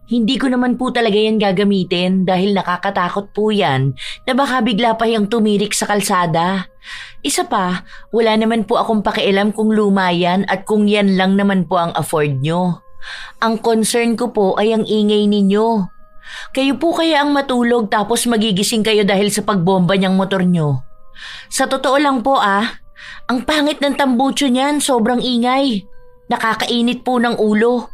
Hindi ko naman po talaga yan gagamitin dahil nakakatakot po yan na baka bigla pa yung tumirik sa kalsada. Isa pa, wala naman po akong pakialam kung luma yan at kung yan lang naman po ang afford nyo. Ang concern ko po ay ang ingay ninyo. Kayo po kaya ang matulog tapos magigising kayo dahil sa pagbomba niyang motor nyo. Sa totoo lang po ang pangit ng tambucho niyan, sobrang ingay. Nakakainit po ng ulo.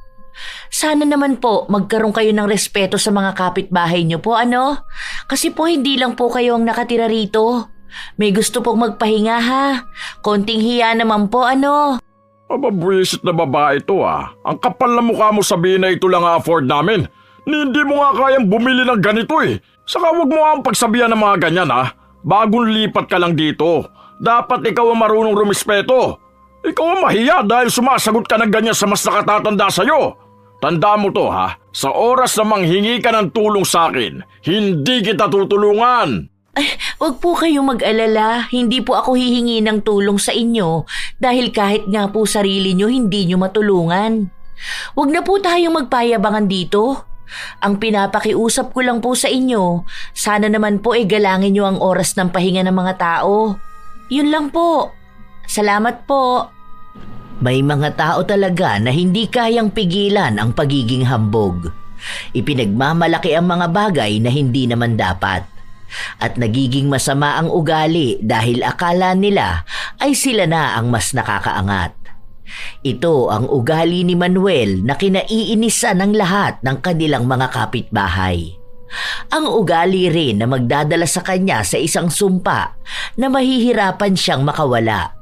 Sana naman po magkaroon kayo ng respeto sa mga kapitbahay niyo po, ano? Kasi po hindi lang po kayo ang nakatira rito. May gusto pong magpahinga ha. Konting hiya naman po, ano? Mababwisit na babae ito Ang kapal na mukha mo sabihin na ito lang afford namin. Hindi mo nga kayang bumili ng ganito Saka wag mo ang pagsabihan ng mga ganyan Bagong lipat ka lang dito. Dapat ikaw ang marunong rumispeto. Ikaw ang mahiya dahil sumasagot ka ng ganyan sa mas nakatatanda sa'yo. Tanda mo to sa oras na manghingi ka ng tulong sa akin, hindi kita tutulungan. Ay, wag po kayong mag-alala. Hindi po ako hihingi ng tulong sa inyo dahil kahit nga po sarili nyo hindi nyo matulungan. Wag na po tayong magpayabangan dito. Ang pinapakiusap ko lang po sa inyo, sana naman po galangin nyo ang oras ng pahinga ng mga tao. Yun lang po. Salamat po. May mga tao talaga na hindi kayang pigilan ang pagiging hambog. Ipinagmamalaki ang mga bagay na hindi naman dapat. At nagiging masama ang ugali dahil akala nila ay sila na ang mas nakakaangat. Ito ang ugali ni Manuel na kinaiinisan ng lahat ng kanilang mga kapitbahay. Ang ugali rin na magdadala sa kanya sa isang sumpa na mahihirapan siyang makawala.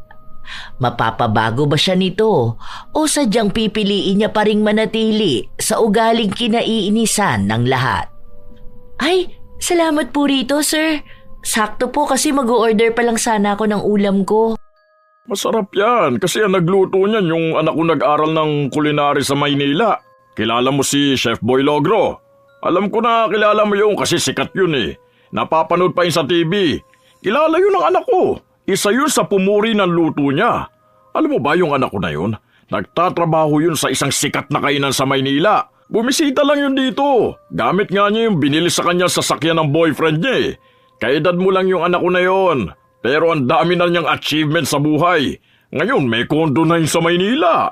Mapapabago ba siya nito o sadyang pipiliin niya pa ring manatili sa ugaling kinaiinisan ng lahat? Ay, salamat po rito, sir. Sakto po kasi mag-o-order pa lang sana ako ng ulam ko. Masarap yan kasi ang nagluto niyan yung anak ko nag-aral ng culinary sa Maynila. Kilala mo si Chef Boy Logro? Alam ko na kilala mo yun kasi sikat yun Napapanood pa yun sa TV. Kilala yun ng anak ko. Isa yun sa pumuri ng luto niya. Alam mo ba yung anak ko na yun? Nagtatrabaho yun sa isang sikat na kainan sa Maynila. Bumisita lang yun dito. Gamit nga niya yung binili sa kanya sasakyan ng boyfriend niya Kaedad mo lang yung anak ko na yun. Pero ang dami na niyang achievement sa buhay. Ngayon may kondo na yun sa Maynila.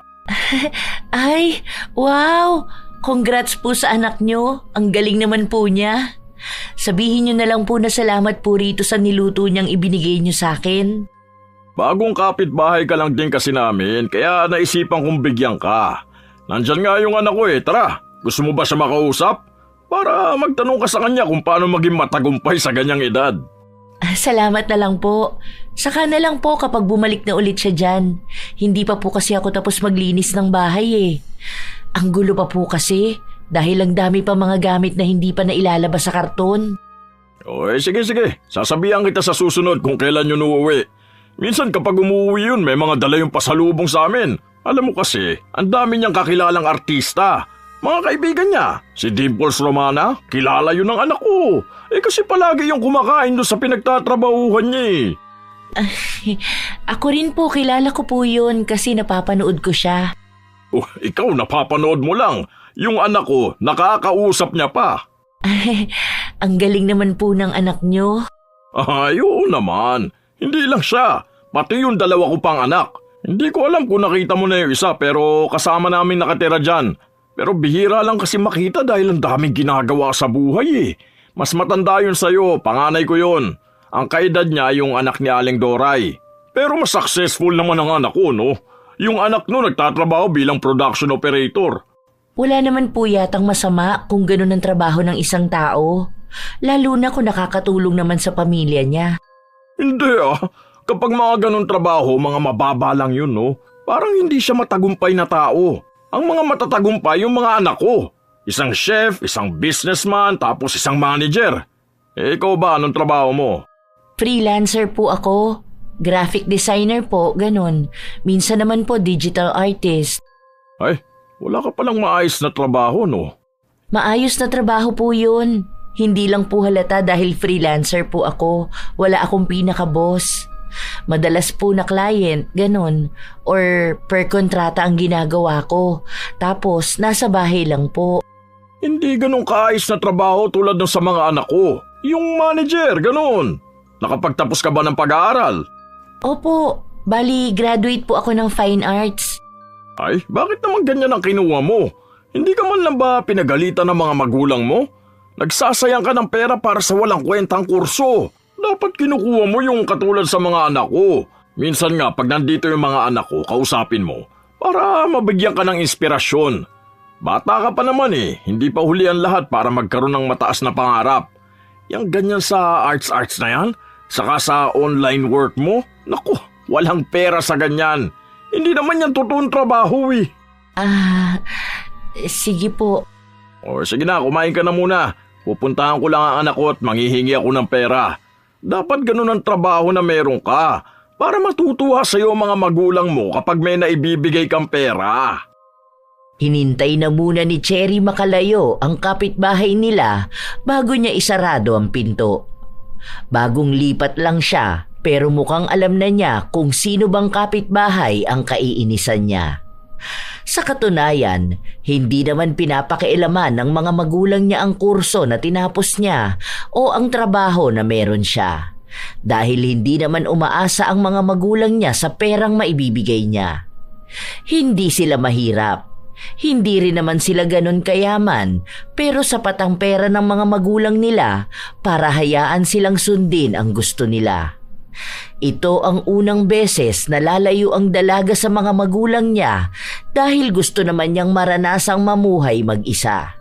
Ay, wow! Congrats po sa anak niyo. Ang galing naman po niya. Sabihin niyo na lang po na salamat po rito sa niluto niyang ibinigay niyo sa akin. Bagong kapitbahay ka lang din kasi namin, kaya naisipan kong bigyan ka. Nandyan nga yung anak ko tara, gusto mo ba siya makausap? Para magtanong ka sa kanya kung paano maging matagumpay sa ganyang edad. Salamat na lang po. Saka na lang po kapag bumalik na ulit siya dyan. Hindi pa po kasi ako tapos maglinis ng bahay Ang gulo pa po kasi. Dahil ang dami pa mga gamit na hindi pa nailalabas sa karton. Sige. Sasabihan kita sa susunod kung kailan yun uuwi. Minsan kapag umuwi yun, may mga dala yung pasalubong sa amin. Alam mo kasi, ang dami niyang kakilalang artista. Mga kaibigan niya, si Dimples Romana, kilala yun ng anak ko. Kasi palagi yung kumakain doon sa pinagtatrabahuhan niya Ako rin po, kilala ko po yun kasi napapanood ko siya. Ikaw napapanood mo lang. Yung anak ko, nakakausap niya pa. Ang galing naman po ng anak niyo. Oo naman. Hindi lang siya. Pati yung dalawa ko pang anak. Hindi ko alam kung nakita mo na yung isa pero kasama namin nakatira dyan. Pero bihira lang kasi makita dahil ang daming ginagawa sa buhay Mas matanda yun sa'yo, panganay ko yun. Ang kaedad niya yung anak ni Aling Doray. Pero mas successful naman ang anak ko, no? Yung anak no nagtatrabaho bilang production operator. Wala naman po yatang masama kung ganun ang trabaho ng isang tao. Lalo na kung nakakatulong naman sa pamilya niya. Hindi Kapag mga ganun trabaho, mga mababa lang yun, no? Parang hindi siya matagumpay na tao. Ang mga matatagumpay yung mga anak ko. Isang chef, isang businessman, tapos isang manager. Ikaw ba, anong trabaho mo? Freelancer po ako. Graphic designer po, ganun. Minsan naman po digital artist. Ay, wala ka palang maayos na trabaho, no? Maayos na trabaho po yun. Hindi lang po halata dahil freelancer po ako. Wala akong pinaka-boss. Madalas po na client, ganun. Or per kontrata ang ginagawa ko. Tapos, nasa bahay lang po. Hindi ganun kaayos na trabaho tulad ng sa mga anak ko. Yung manager, ganun. Nakapagtapos ka ba ng pag-aaral? Opo, bali graduate po ako ng Fine Arts. Ay, bakit naman ganyan ang kinuha mo? Hindi ka man lang ba pinagalitan ng mga magulang mo? Nagsasayang ka ng pera para sa walang kwentang kurso. Dapat kinukuha mo yung katulad sa mga anak ko. Minsan nga, pag nandito yung mga anak ko, kausapin mo para mabigyan ka ng inspirasyon. Bata ka pa naman hindi pa huli ang lahat para magkaroon ng mataas na pangarap. Yang ganyan sa arts na yan, saka sa online work mo, naku, walang pera sa ganyan. Hindi naman yan totoong trabaho Sige po. O sige na, kumain ka na muna. Pupuntahan ko lang ang anak ko at manghihingi ako ng pera. Dapat ganun ang trabaho na meron ka para matutuwa sa iyo mga magulang mo kapag may naibibigay kang pera. Hinintay na muna ni Cherry makalayo ang kapitbahay nila bago niya isarado ang pinto. Bagong lipat lang siya pero mukhang alam na niya kung sino bang kapitbahay ang kaiinisan niya. Sa katunayan, hindi naman pinapakialaman ng mga magulang niya ang kurso na tinapos niya o ang trabaho na meron siya. Dahil hindi naman umaasa ang mga magulang niya sa perang maibibigay niya. Hindi sila mahirap. Hindi rin naman sila ganon kayaman pero sapat ang pera ng mga magulang nila para hayaan silang sundin ang gusto nila. Ito ang unang beses na lalayo ang dalaga sa mga magulang niya dahil gusto naman niyang maranasang mamuhay mag-isa.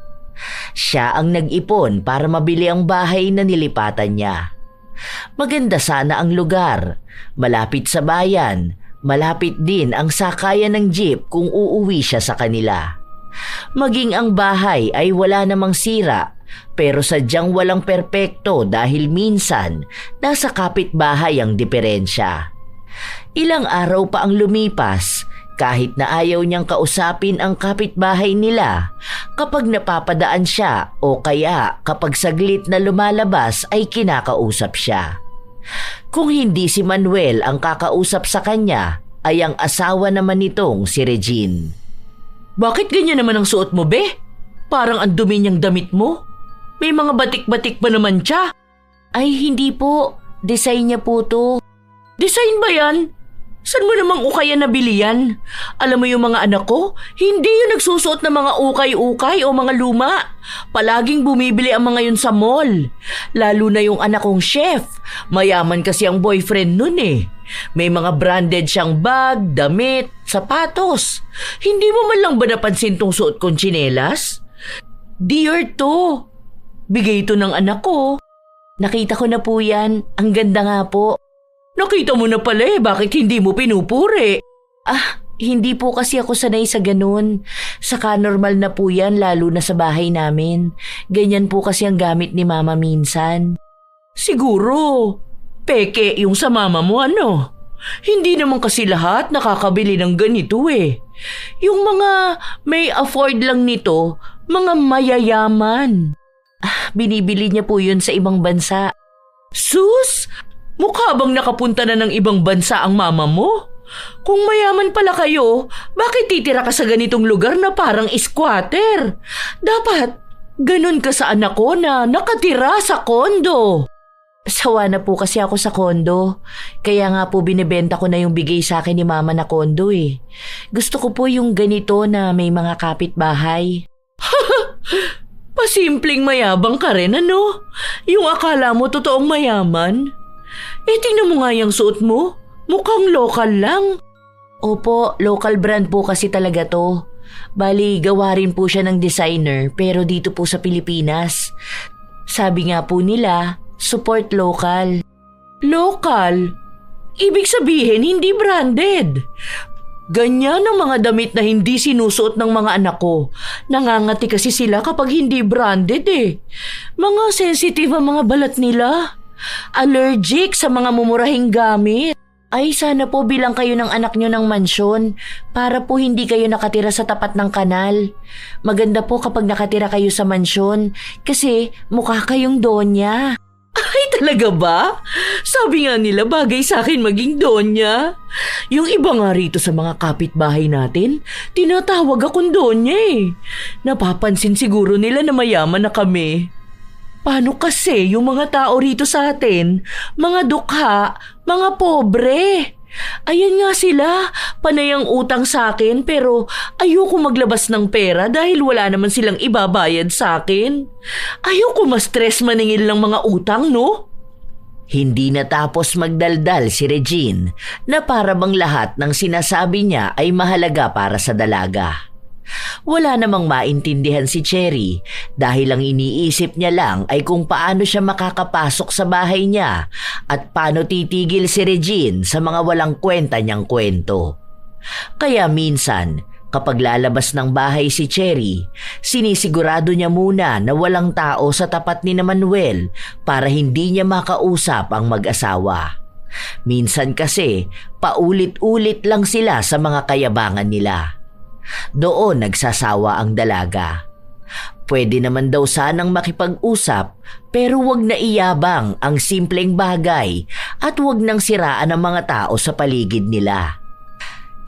Siya ang nag-ipon para mabili ang bahay na nilipatan niya. Maganda sana ang lugar, malapit sa bayan, malapit din ang sakayan ng jeep kung uuwi siya sa kanila. Maging ang bahay ay wala namang sira pero sadyang walang perpekto dahil minsan nasa kapitbahay ang diferensya. Ilang araw pa ang lumipas kahit na ayaw niyang kausapin ang kapitbahay nila kapag napapadaan siya o kaya kapag saglit na lumalabas ay kinakausap siya. Kung hindi si Manuel ang kakausap sa kanya ay ang asawa naman nitong si Regine. Bakit ganyan naman ang suot mo, be? Parang ang dumi niyang damit mo. May mga batik-batik pa naman siya. Ay, hindi po. Design niya po to. Design ba yan? Saan mo namang ukay nabili yan? Alam mo yung mga anak ko, hindi yung nagsusuot ng mga ukay-ukay o mga luma. Palaging bumibili ang mga yun sa mall. Lalo na yung anak kong chef. Mayaman kasi ang boyfriend nun May mga branded siyang bag, damit, sapatos. Hindi mo man lang ba napansin tong suot kong tsinelas? Dear to. Bigay ito ng anak ko. Nakita ko na po yan. Ang ganda nga po. Nakita mo na pala bakit hindi mo pinupuri? Hindi po kasi ako sanay sa ganun. Saka normal na po yan lalo na sa bahay namin. Ganyan po kasi ang gamit ni mama minsan. Siguro, peke yung sa mama mo Hindi naman kasi lahat nakakabili ng ganito Yung mga may afford lang nito, mga mayayaman. Binibili niya po yun sa ibang bansa. Sus! Mukha bang nakapunta na ng ibang bansa ang mama mo? Kung mayaman pala kayo, bakit titira ka sa ganitong lugar na parang squatter? Dapat, ganun ka sa anak ko na nakatira sa kondo. Sawa na po kasi ako sa kondo. Kaya nga po binibenta ko na yung bigay sa akin ni mama na kondo Gusto ko po yung ganito na may mga kapitbahay. Pasimpleng mayabang ka rin, Yung akala mo totoong mayaman? Tingnan mo nga yung suot mo. Mukhang local lang. Opo, local brand po kasi talaga to. Bali, gawa rin po siya ng designer pero dito po sa Pilipinas. Sabi nga po nila, support local. Local? Ibig sabihin hindi branded. Ganyan ang mga damit na hindi sinusuot ng mga anak ko. Nangangati kasi sila kapag hindi branded Mga sensitive ang mga balat nila. Allergic sa mga mumurahing gamit. Ay, sana po bilang kayo ng anak nyo ng mansyon para po hindi kayo nakatira sa tapat ng kanal. Maganda po kapag nakatira kayo sa mansyon kasi mukha kayong donya. Ay, talaga ba? Sabi nga nila bagay sa akin maging donya. Yung iba nga rito sa mga kapitbahay natin, tinatawag akong donya eh. Napapansin siguro nila na mayaman na kami. Paano kasi yung mga tao rito sa atin? Mga dukha, mga pobre. Ayan nga sila, panay ang utang sa akin pero ayoko maglabas ng pera dahil wala naman silang ibabayad sa akin. Ayoko ma-stress maningil ng mga utang, no? Hindi natapos magdaldal si Regine na para bang lahat ng sinasabi niya ay mahalaga para sa dalaga. Wala namang maintindihan si Cherry dahil ang iniisip niya lang ay kung paano siya makakapasok sa bahay niya at paano titigil si Regine sa mga walang kwenta niyang kwento. Kaya minsan, kapag lalabas ng bahay si Cherry, sinisigurado niya muna na walang tao sa tapat ni Manuel para hindi niya makausap ang mag-asawa. Minsan kasi, paulit-ulit lang sila sa mga kayabangan nila. Doon nagsasawa ang dalaga. Pwede naman daw sanang makipag-usap pero wag na iyabang ang simpleng bagay at wag nang siraan ang mga tao sa paligid nila.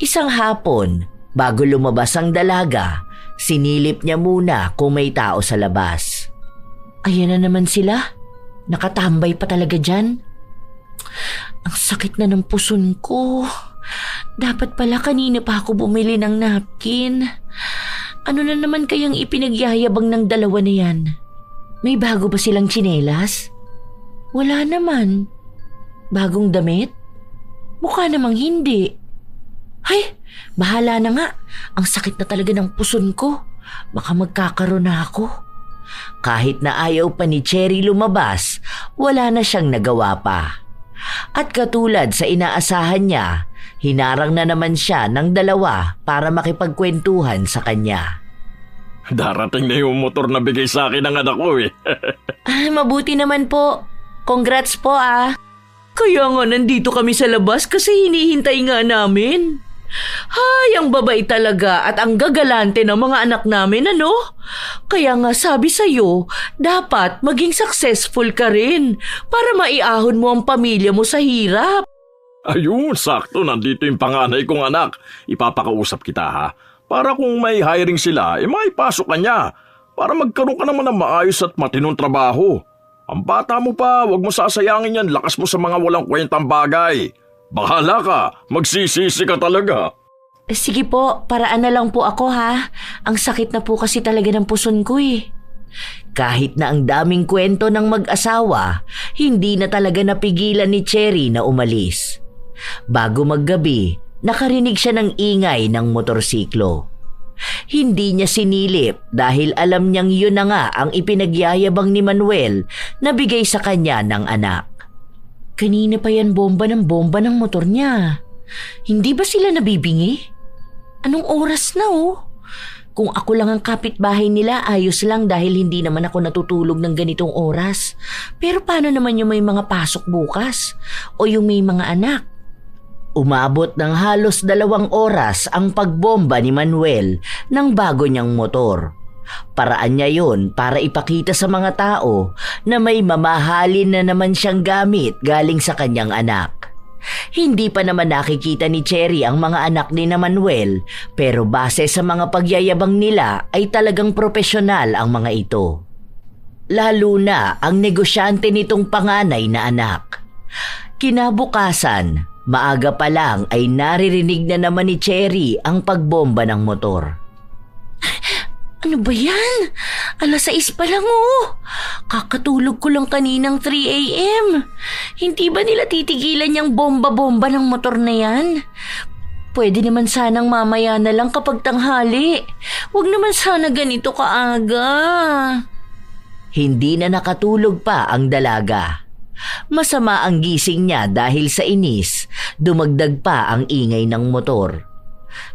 Isang hapon, bago lumabas ang dalaga, sinilip niya muna kung may tao sa labas. Ayan na naman sila. Nakatambay pa talaga dyan. Ang sakit na ng puson ko. Dapat pala kanina pa ako bumili ng napkin. Ano na naman kayang ipinagyayabang ng dalawa na yan? May bago ba silang tsinelas? Wala naman. Bagong damit? Mukha namang hindi. Ay, bahala na nga. Ang sakit na talaga ng puson ko. Baka magkakaroon na ako. Kahit na ayaw pa ni Cherry lumabas, wala na siyang nagawa pa. At katulad sa inaasahan niya, hinarang na naman siya ng dalawa para makipagkwentuhan sa kanya. Darating na yung motor na bigay sa akin ng anak ko eh. Mabuti naman po. Congrats po ah. Kaya nga nandito kami sa labas kasi hinihintay nga namin. Hay, ang babay talaga at ang gagalante ng mga anak namin, ano? Kaya nga sabi sa'yo, dapat maging successful ka rin para maiahon mo ang pamilya mo sa hirap. Ayun, sakto, nandito yung panganay kong anak. Ipapakausap kita ha. Para kung may hiring sila, maipasok ka niya. Para magkaroon ka naman ng maayos at matinong trabaho. Ang bata mo pa, wag mo sasayangin yan, lakas mo sa mga walang kwentang bagay. Bahala ka, magsisisi ka talaga. Sige po, paraan na lang po ako ha. Ang sakit na po kasi talaga ng puson ko eh. Kahit na ang daming kwento ng mag-asawa, hindi na talaga napigilan ni Cherry na umalis. Bago maggabi, nakarinig siya ng ingay ng motorsiklo. Hindi niya sinilip dahil alam niyang yun na nga ang ipinagyayabang ni Manuel na bigay sa kanya ng anak. Kanina pa yan bomba ng motor niya. Hindi ba sila nabibingi? Anong oras na oh? Kung ako lang ang kapitbahay nila, ayos lang dahil hindi naman ako natutulog ng ganitong oras. Pero paano naman yung may mga pasok bukas? O yung may mga anak? Umabot ng halos 2 oras ang pagbomba ni Manuel ng bago niyang motor. Paraan niya yun para ipakita sa mga tao na may mamahalin na naman siyang gamit galing sa kanyang anak. Hindi pa naman nakikita ni Cherry ang mga anak ni Manuel pero base sa mga pagyayabang nila ay talagang propesyonal ang mga ito. Lalo na ang negosyante nitong panganay na anak. Kinabukasan, maaga pa lang ay naririnig na naman ni Cherry ang pagbomba ng motor. Ano ba yan? 6:00 pa lang oh. Kakatulog ko lang kaninang 3 a.m. Hindi ba nila titigilan yung bomba-bomba ng motor na yan? Pwede naman sanang mamaya na lang kapag tanghali. Huwag naman sana ganito kaaga. Hindi na nakatulog pa ang dalaga. Masama ang gising niya dahil sa inis, dumagdag pa ang ingay ng motor.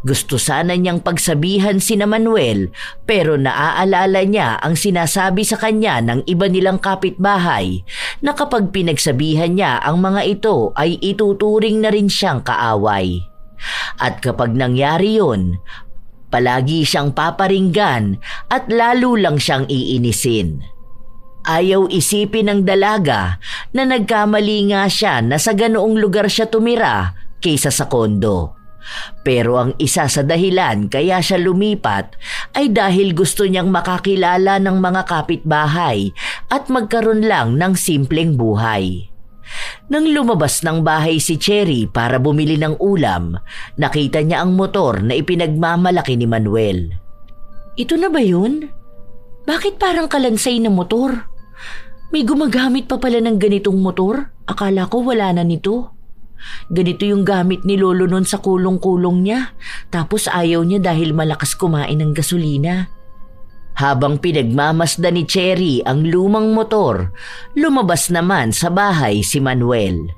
Gusto sana niyang pagsabihan si Manuel pero naaalala niya ang sinasabi sa kanya ng iba nilang kapitbahay na kapag pinagsabihan niya ang mga ito ay ituturing na rin siyang kaaway. At kapag nangyari yun, palagi siyang paparinggan at lalo lang siyang iinisin. Ayaw isipin ng dalaga na nagkamali nga siya na sa ganoong lugar siya tumira kaysa sa kondo. Pero ang isa sa dahilan kaya siya lumipat ay dahil gusto niyang makakilala ng mga kapitbahay at magkaroon lang ng simpleng buhay. Nang lumabas ng bahay si Cherry para bumili ng ulam, nakita niya ang motor na ipinagmamalaki ni Manuel. Ito na ba yun? Bakit parang kalansay na motor? May gumagamit pa pala ng ganitong motor? Akala ko wala na nito. Ganito yung gamit ni Lolo nun sa kulong-kulong niya, tapos ayaw niya dahil malakas kumain ng gasolina. Habang pinagmamasdan ni Cherry ang lumang motor, lumabas naman sa bahay si Manuel.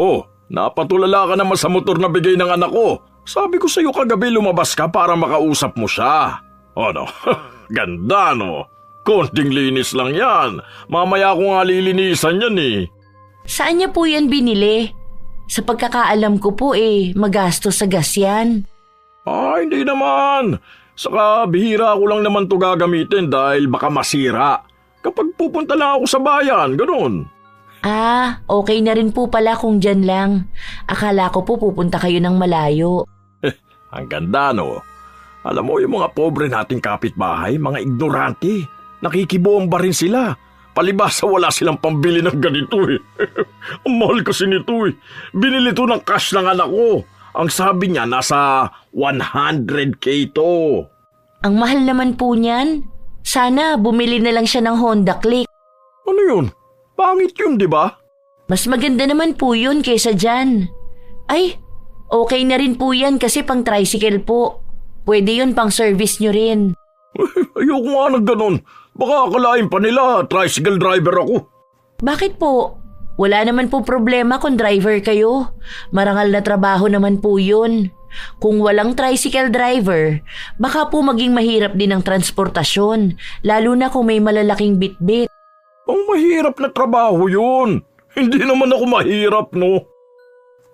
Oh, napatulala ka naman sa motor na bigay ng anak ko. Sabi ko sa'yo kagabi lumabas ka para makausap mo siya. Ano, ganda no? Konting linis lang yan. Mamaya ko nga lilinisan yan eh. Saan niya po yan binili? Sa pagkakaalam ko po magastos sa gas yan. Hindi naman. Saka bihira ko lang naman to gagamitin dahil baka masira. Kapag pupunta lang ako sa bayan, ganun. Okay na rin po pala kung dyan lang. Akala ko po pupunta kayo ng malayo. Ang ganda no. Alam mo yung mga pobre nating kapitbahay, mga ignorante. Nakikibomba rin sila. Palibasa wala silang pambili ng ganito eh. Ang mahal kasi nito eh. Binili to ng cash ng anak ko. Ang sabi niya nasa 100K to. Ang mahal naman po niyan. Sana bumili na lang siya ng Honda Click. Ano yun? Pangit yun, di ba? Mas maganda naman po yun kaysa dyan. Ay, okay na rin po yan kasi pang tricycle po. Pwede yun pang service nyo rin. Ayoko nga ng ganun. Baka akalain pa nila, tricycle driver ako. Bakit po? Wala naman po problema kung driver kayo. Marangal na trabaho naman po yun. Kung walang tricycle driver, baka po maging mahirap din ang transportasyon, lalo na kung may malalaking bitbit. Ang mahirap na trabaho yun. Hindi naman ako mahirap, no?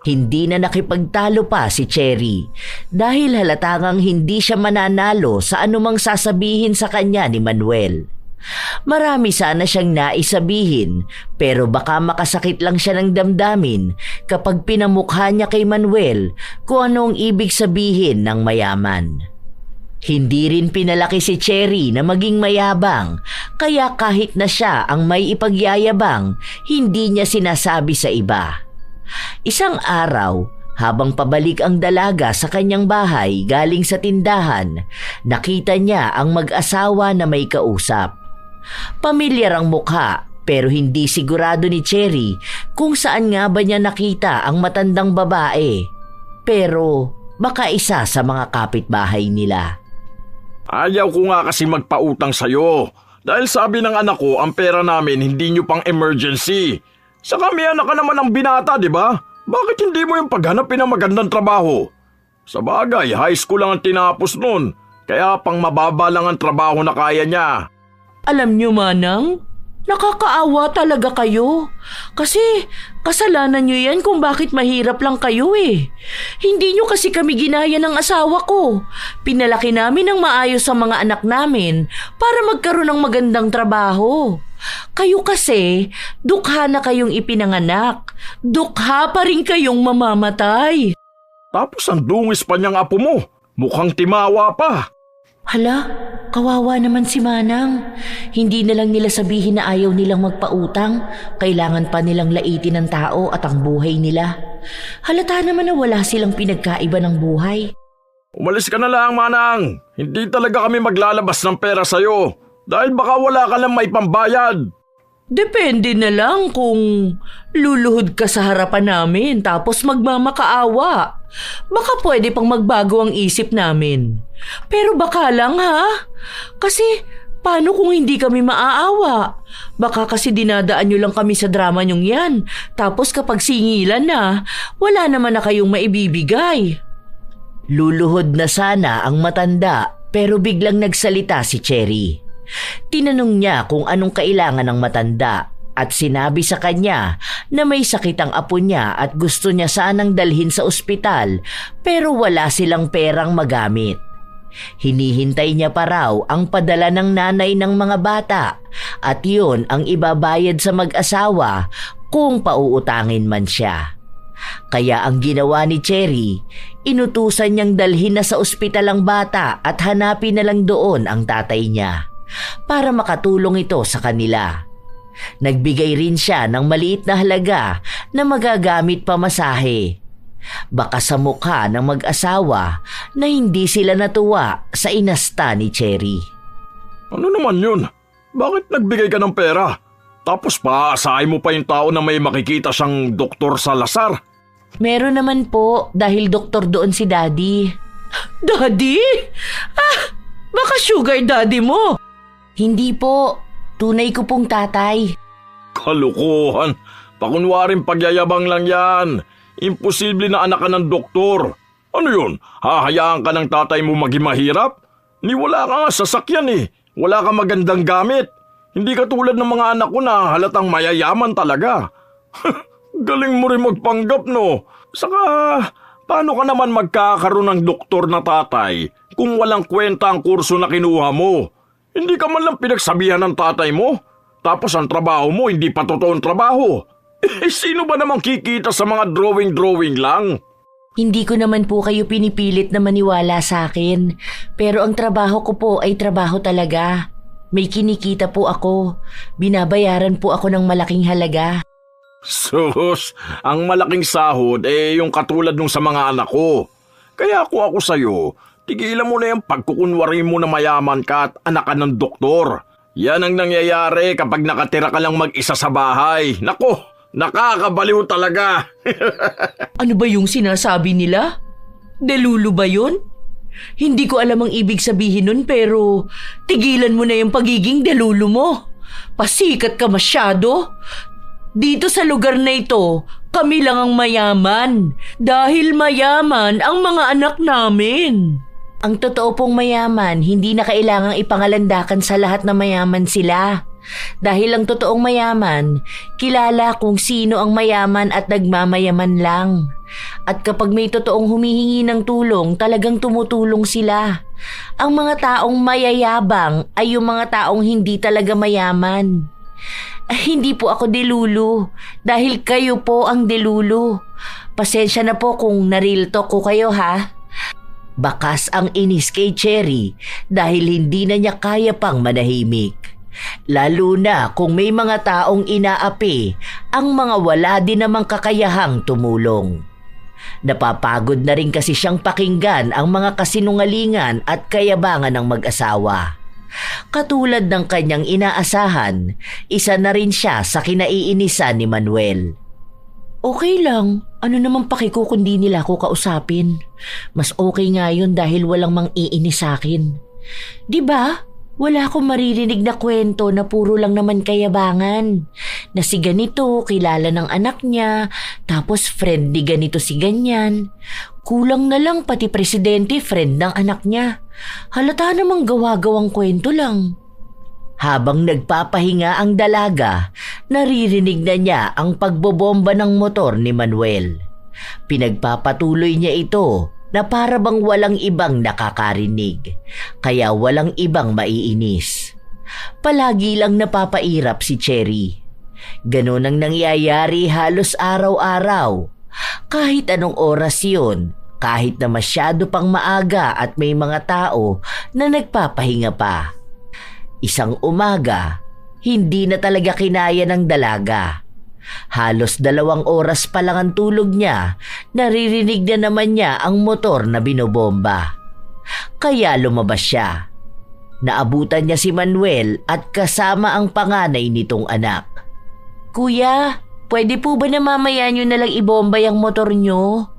Hindi na nakipagtalo pa si Cherry dahil halatangang hindi siya mananalo sa anumang sasabihin sa kanya ni Manuel. Marami sana siyang naisabihin pero baka makasakit lang siya ng damdamin kapag pinamukha niya kay Manuel kung ano ang ibig sabihin ng mayaman. Hindi rin pinalaki si Cherry na maging mayabang kaya kahit na siya ang may ipagyayabang, hindi niya sinasabi sa iba. Isang araw, habang pabalik ang dalaga sa kanyang bahay galing sa tindahan, nakita niya ang mag-asawa na may kausap. Pamilyar ang mukha pero hindi sigurado ni Cherry kung saan nga ba niya nakita ang matandang babae. Pero baka isa sa mga kapitbahay nila. Ayaw ko nga kasi magpautang sa'yo. Dahil sabi ng anak ko ang pera namin hindi nyo pang emergency. Saka may anak ka naman ng binata, di ba? Bakit hindi mo yung paghanapin ng magandang trabaho? Sa bagay, high school lang ang tinapos nun. Kaya pang mababa lang ang trabaho na kaya niya. Alam niyo, Manang, nakakaawa talaga kayo. Kasi kasalanan niyo yan kung bakit mahirap lang kayo eh. Hindi niyo kasi kami ginaya ng asawa ko. Pinalaki namin ng maayos sa mga anak namin para magkaroon ng magandang trabaho. Kayo kasi, dukha na kayong ipinanganak. Dukha pa rin kayong mamamatay. Tapos ang dungis pa niyang apo mo. Mukhang timawa pa. Hala, kawawa naman si Manang. Hindi na lang nila sabihin na ayaw nilang magpautang. Kailangan pa nilang laitin ng tao at ang buhay nila. Halata naman na wala silang pinagkaiba ng buhay. Umalis ka na lang, Manang. Hindi talaga kami maglalabas ng pera sa'yo. Dahil baka wala ka lang may pambayad. Depende na lang kung luluhod ka sa harapan namin tapos magmamakaawa. Baka pwede pang magbago ang isip namin. Pero baka lang ha? Kasi paano kung hindi kami maaawa? Baka kasi dinadaan nyo lang kami sa drama nyong yan. Tapos kapag singilan na, wala naman na kayong maibibigay. Luluhod na sana ang matanda pero biglang nagsalita si Cherry. Tinanong niya kung anong kailangan ng matanda at sinabi sa kanya na may sakit ang apo niya at gusto niya sanang dalhin sa ospital pero wala silang perang magamit. Hinihintay niya pa raw ang padala ng nanay ng mga bata at yun ang ibabayad sa mag-asawa kung pauutangin man siya. Kaya ang ginawa ni Cherry, inutusan niyang dalhin na sa ospital ang bata at hanapin na lang doon ang tatay niya para makatulong ito sa kanila. Nagbigay rin siya ng maliit na halaga na magagamit pamasahe. Baka sa mukha ng mag-asawa na hindi sila natuwa sa inasta ni Cherry. Ano naman yun? Bakit nagbigay ka ng pera? Tapos paasahin mo pa yung tao na may makikita siyang Dr. Salazar? Meron naman po dahil doktor doon si Daddy. Daddy? Baka sugar daddy mo. Hindi po. Tunay ko pong tatay. Kalukuhan. Pakunwaring pagyayabang lang yan. Imposible na anak ka ng doktor. Ano yun? Hahayaan ka ng tatay mo maging mahirap? Ni wala ka nga sasakyan eh. Wala ka magandang gamit. Hindi ka tulad ng mga anak ko na halatang mayayaman talaga. Galing mo rin magpanggap, no? Saka, paano ka naman magkakaroon ng doktor na tatay kung walang kwenta ang kurso na kinuha mo? Hindi ka man lang pinagsabihan ng tatay mo? Tapos ang trabaho mo hindi pa totoong trabaho. Sino ba namang kikita sa mga drawing lang? Hindi ko naman po kayo pinipilit na maniwala sa akin. Pero ang trabaho ko po ay trabaho talaga. May kinikita po ako. Binabayaran po ako ng malaking halaga. Sus, ang malaking sahod yung katulad nung sa mga anak ko. Kaya ako sa'yo, tigilan mo na yung pagkukunwari mo na mayaman ka at anak ka ng doktor. Yan ang nangyayari kapag nakatira ka lang mag-isa sa bahay. Nako, nakakabaliw talaga. Ano ba yung sinasabi nila? Delulu ba yun? Hindi ko alam ang ibig sabihin nun pero tigilan mo na yung pagiging delulu mo. Pasikat ka masyado. Dito sa lugar na ito, kami lang ang mayaman. Dahil mayaman ang mga anak namin. Ang totoo pong mayaman, hindi na kailangang ipangalandakan sa lahat na mayaman sila. Dahil ang totoong mayaman, kilala kung sino ang mayaman at nagmamayaman lang. At kapag may totoong humihingi ng tulong, talagang tumutulong sila. Ang mga taong mayayabang ay yung mga taong hindi talaga mayaman. Hindi po ako delulu, dahil kayo po ang delulu. Pasensya na po kung na-real talk ko kayo ha. Bakas ang inis kay Cherry dahil hindi na niya kaya pang manahimik. Lalo na kung may mga taong inaapi ang mga wala din namang kakayahang tumulong. Napapagod na rin kasi siyang pakinggan ang mga kasinungalingan at kayabangan ng mag-asawa. Katulad ng kanyang inaasahan, isa na rin siya sa kinaiinisan ni Manuel. Okay lang, ano naman paki ko kundi nila ako kausapin. Mas okay nga yun dahil walang mang-iinis sa akin. Diba? Wala akong maririnig na kwento na puro lang naman kayabangan. Na si ganito, kilala ng anak niya, tapos friend ni ganito si ganyan. Kulang na lang pati presidente friend ng anak niya. Halata namang gawa-gawang kwento lang. Habang nagpapahinga ang dalaga, naririnig na niya ang pagbobomba ng motor ni Manuel. Pinagpapatuloy niya ito na para bang walang ibang nakakarinig, kaya walang ibang maiinis. Palagi lang napapairap si Cherry. Ganon ang nangyayari halos araw-araw. Kahit anong oras yun, kahit na masyado pang maaga at may mga tao na nagpapahinga pa. Isang umaga, hindi na talaga kinaya ng dalaga. Halos 2 oras pa lang ang tulog niya, naririnig na naman niya ang motor na binobomba. Kaya lumabas siya. Naabutan niya si Manuel at kasama ang panganay nitong anak. Kuya, pwede po ba na mamaya niyo na lang ibomba yung motor niyo?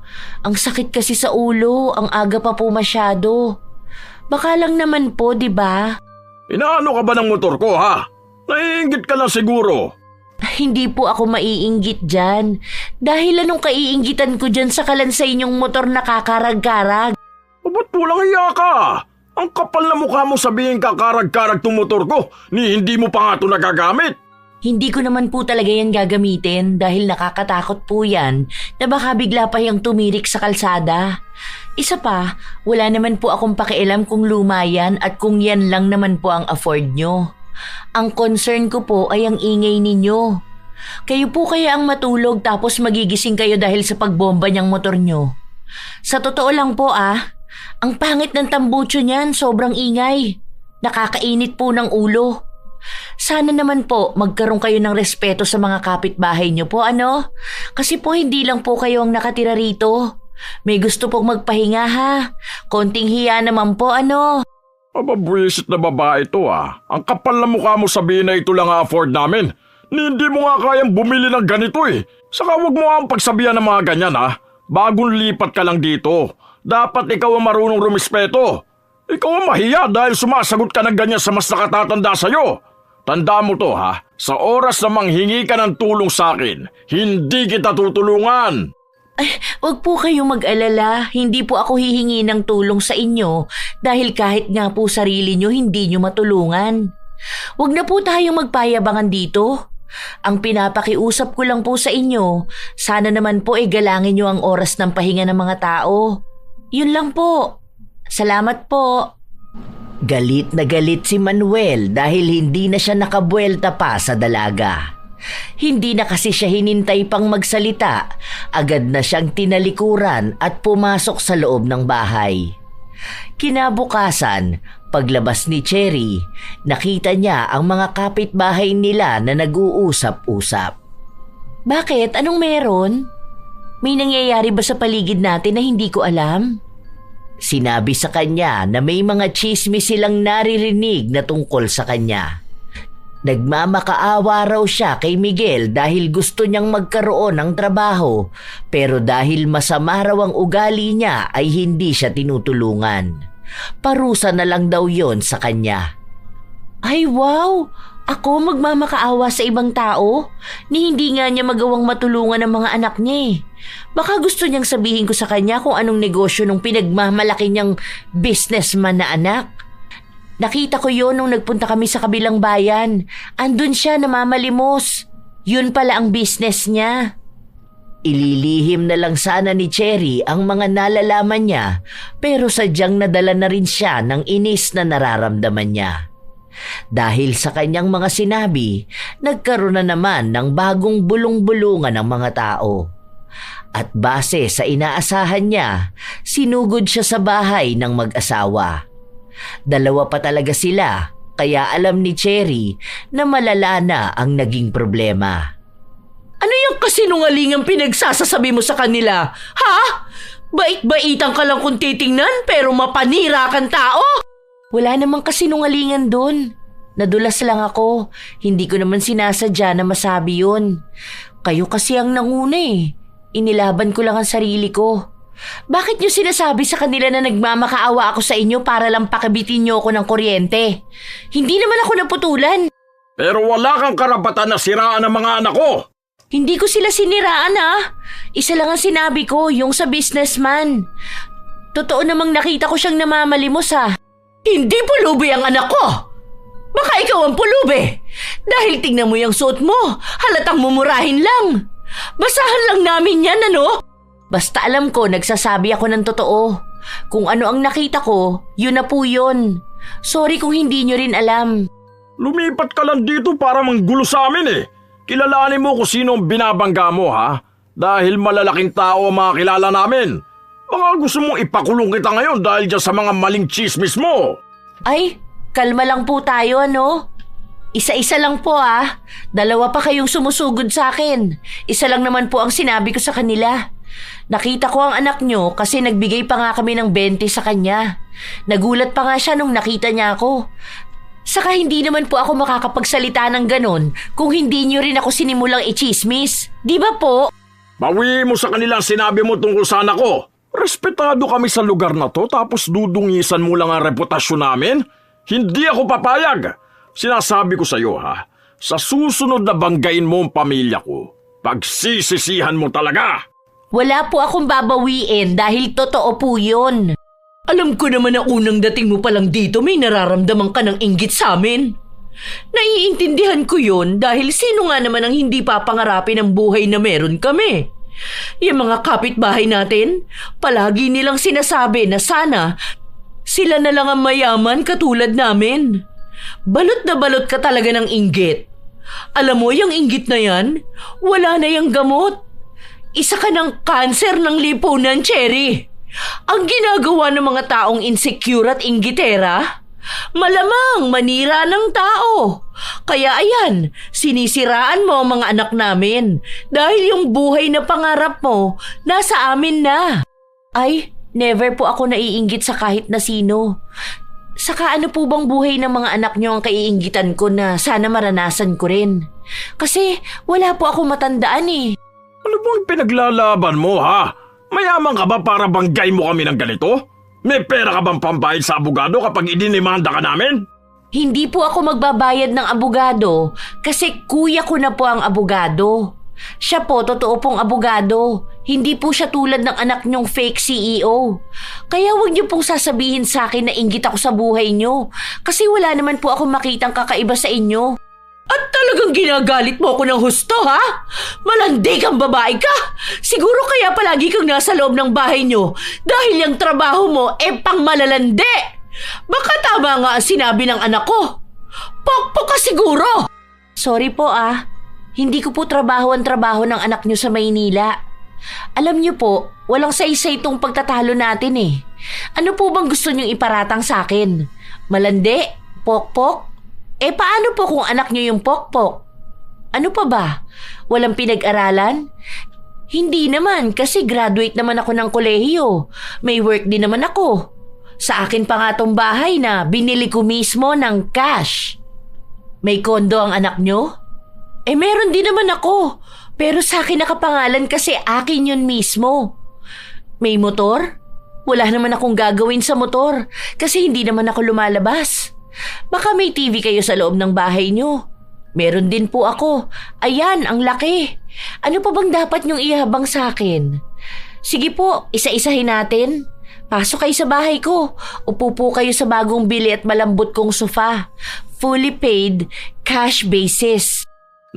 Ang sakit kasi sa ulo, ang aga pa po masyado. Baka lang naman po, di ba? Inaano ka ba ng motor ko, ha? Naiinggit ka lang siguro. Hindi po ako maiinggit dyan. Dahil anong kaiinggitan ko dyan sa kalansay inyong motor na kakarag-karag? Ba't pulang iya ka? Ang kapal na mukha mo sabihin kakarag-karag tong motor ko, ni hindi mo pa nga ito nagagamit. Hindi ko naman po talaga yan gagamitin dahil nakakatakot po yan na baka bigla pa yung tumirik sa kalsada. Isa pa, wala naman po akong pakialam kung luma yan at kung yan lang naman po ang afford nyo. Ang concern ko po ay ang ingay ninyo. Kayo po kaya ang matulog tapos magigising kayo dahil sa pagbomba niyang motor nyo. Sa totoo lang po ang pangit ng tambucho niyan, sobrang ingay. Nakakainit po ng ulo. Sana naman po magkaroon kayo ng respeto sa mga kapitbahay nyo po, ano? Kasi po hindi lang po kayo ang nakatira rito. May gusto pong magpahinga ha. Konting hiya naman po, ano? Mababwisit na babae ito Ang kapal na mukha mo sabihin na ito lang afford namin. Hindi mo nga kayang bumili ng ganito Saka wag mo ang pagsabihan ng mga ganyan Bagong lipat ka lang dito. Dapat ikaw ang marunong rumispeto. Ikaw ang mahiya dahil sumasagot ka ng ganyan sa mas nakatatanda sa'yo. Tanda mo to Sa oras na manghingi ka ng tulong sa akin, hindi kita tutulungan. Ay, wag po kayong mag-alala. Hindi po ako hihingi ng tulong sa inyo dahil kahit nga po sarili nyo, hindi nyo matulungan. Wag na po tayong magpayabangan dito. Ang pinapakiusap ko lang po sa inyo, sana naman po galangin nyo ang oras ng pahinga ng mga tao. Yun lang po. Salamat po. Galit na galit si Manuel dahil hindi na siya nakabuelta pa sa dalaga. Hindi na kasi siya hinintay pang magsalita, agad na siyang tinalikuran at pumasok sa loob ng bahay. Kinabukasan, paglabas ni Cherry, nakita niya ang mga kapitbahay nila na nag-uusap-usap. Bakit? Anong meron? May nangyayari ba sa paligid natin na hindi ko alam? Sinabi sa kanya na may mga tsismis silang naririnig na tungkol sa kanya. Nagmamakaawa raw siya kay Miguel dahil gusto niyang magkaroon ng trabaho pero dahil masama raw ang ugali niya ay hindi siya tinutulungan. Parusa na lang daw yon sa kanya. Ay wow! Ako magmamakaawa sa ibang tao? Ni hindi nga niya magawang matulungan ang mga anak niya Baka gusto niyang sabihin ko sa kanya kung anong negosyo nung pinagmamalaki niyang businessman na anak. Nakita ko yon nung nagpunta kami sa kabilang bayan. Andun siya namamalimos. Yun pala ang business niya. Ililihim na lang sana ni Cherry ang mga nalalaman niya pero sadyang nadala na rin siya ng inis na nararamdaman niya. Dahil sa kanyang mga sinabi, nagkaroon na naman ng bagong bulong-bulungan ng mga tao. At base sa inaasahan niya, sinugod siya sa bahay ng mag-asawa. Dalawa pa talaga sila, kaya alam ni Cherry na malala na ang naging problema. Ano yung kasinungalingang pinagsasasabi mo sa kanila? Ha? Bait-baitan ka lang kung titingnan pero mapanira kang tao? Wala namang kasinungalingan doon. Nadulas lang ako. Hindi ko naman sinasadya na masabi yun. Kayo kasi ang nanguna Inilaban ko lang ang sarili ko. Bakit niyo sinasabi sa kanila na nagmamakaawa ako sa inyo para lang pakabitin niyo ako ng kuryente? Hindi naman ako naputulan. Pero wala kang karapatan na siraan ang mga anak ko. Hindi ko sila siniraan Isa lang ang sinabi ko, yung sa businessman. Totoo namang nakita ko siyang namamalimos Hindi pulubi ang anak ko. Baka ikaw ang pulubi. Dahil tingnan mo yung suot mo, halatang mumurahin lang. Basahan lang namin yan, ano? Basta alam ko, nagsasabi ako ng totoo. Kung ano ang nakita ko, yun na po yun. Sorry kung hindi nyo rin alam. Lumipat ka lang dito para manggulo sa amin Kilalanin mo kung sino ang binabangga mo Dahil malalaking tao ang mga kilala namin. Baka gusto mong ipakulong kita ngayon dahil dyan sa mga maling chismis mo. Ay, kalma lang po tayo, ano? Isa-isa lang po Dalawa pa kayong sumusugod sa akin. Isa lang naman po ang sinabi ko sa kanila. Nakita ko ang anak nyo kasi nagbigay pa nga kami ng 20 sa kanya. Nagulat pa nga siya nung nakita niya ako. Saka hindi naman po ako makakapagsalita ng ganon kung hindi nyo rin ako sinimulang i-chismis. Di ba po? Bawi mo sa kanila ang sinabi mo tungkol sa anak ko. Respetado kami sa lugar na to tapos dudungisan mo lang ang reputasyon namin? Hindi ako papayag. Sinasabi ko sa iyo sa susunod na banggain mo ang pamilya ko, pagsisisihan mo talaga. Wala po akong babawiin dahil totoo po yun. Alam ko naman na unang dating mo palang dito may nararamdaman ka ng inggit sa amin. Naiintindihan ko yun dahil sino nga naman ang hindi papangarapin ang buhay na meron kami. Yung mga kapitbahay natin, palagi nilang sinasabi na sana sila na lang ang mayaman katulad namin. Balot na balot ka talaga ng inggit. Alam mo, yung inggit na yan, wala na yung gamot. Isa ka ng kanser ng lipunan, Cherry. Ang ginagawa ng mga taong insecure at inggitera, malamang manira ng tao. Kaya ayan, sinisiraan mo ang mga anak namin dahil yung buhay na pangarap mo nasa amin na. Ay, never po ako naiinggit sa kahit na sino. Saka ano po bang buhay ng mga anak nyo ang kaiinggitan ko na sana maranasan ko rin? Kasi wala po ako matandaan eh. Ano bang pinaglalaban mo, ha? Mayaman ka ba para banggay mo kami ng ganito? May pera ka bang pambayad sa abogado kapag idinimanda ka namin? Hindi po ako magbabayad ng abogado kasi kuya ko na po ang abogado. Siya po, totoo pong abogado. Hindi po siya tulad ng anak niyong fake CEO. Kaya huwag niyo pong sasabihin sa akin na inggit ako sa buhay niyo. Kasi wala naman po akong makitang kakaiba sa inyo. At talagang ginagalit mo ako ng husto, ha? Malandi kang babae ka! Siguro kaya palagi kang nasa loob ng bahay niyo dahil yung trabaho mo pang malalandi! Baka tama nga ang sinabi ng anak ko. Pokpok ka siguro! Sorry po hindi ko po trabaho ang trabaho ng anak niyo sa Maynila. Alam niyo po, walang saysay itong pagtatalo natin eh. Ano po bang gusto niyong iparatang sa akin? Malandi? Pokpok? Paano po kung anak niyo yung pokpok? Ano pa ba? Walang pinag-aralan? Hindi naman kasi graduate naman ako ng kolehiyo. May work din naman ako. Sa akin pa nga tong bahay na binili ko mismo ng cash. May kondo ang anak nyo? Meron din naman ako. Pero sa akin nakapangalan kasi akin yun mismo. May motor? Wala naman akong gagawin sa motor kasi hindi naman ako lumalabas. Baka may TV kayo sa loob ng bahay nyo. Meron din po ako. Ayan, ang laki. Ano pa bang dapat nyong ihabang sa akin? Sige po, isa-isahin natin. Pasok kayo sa bahay ko. Upo po kayo sa bagong bili at malambot kong sofa. Fully paid, cash basis.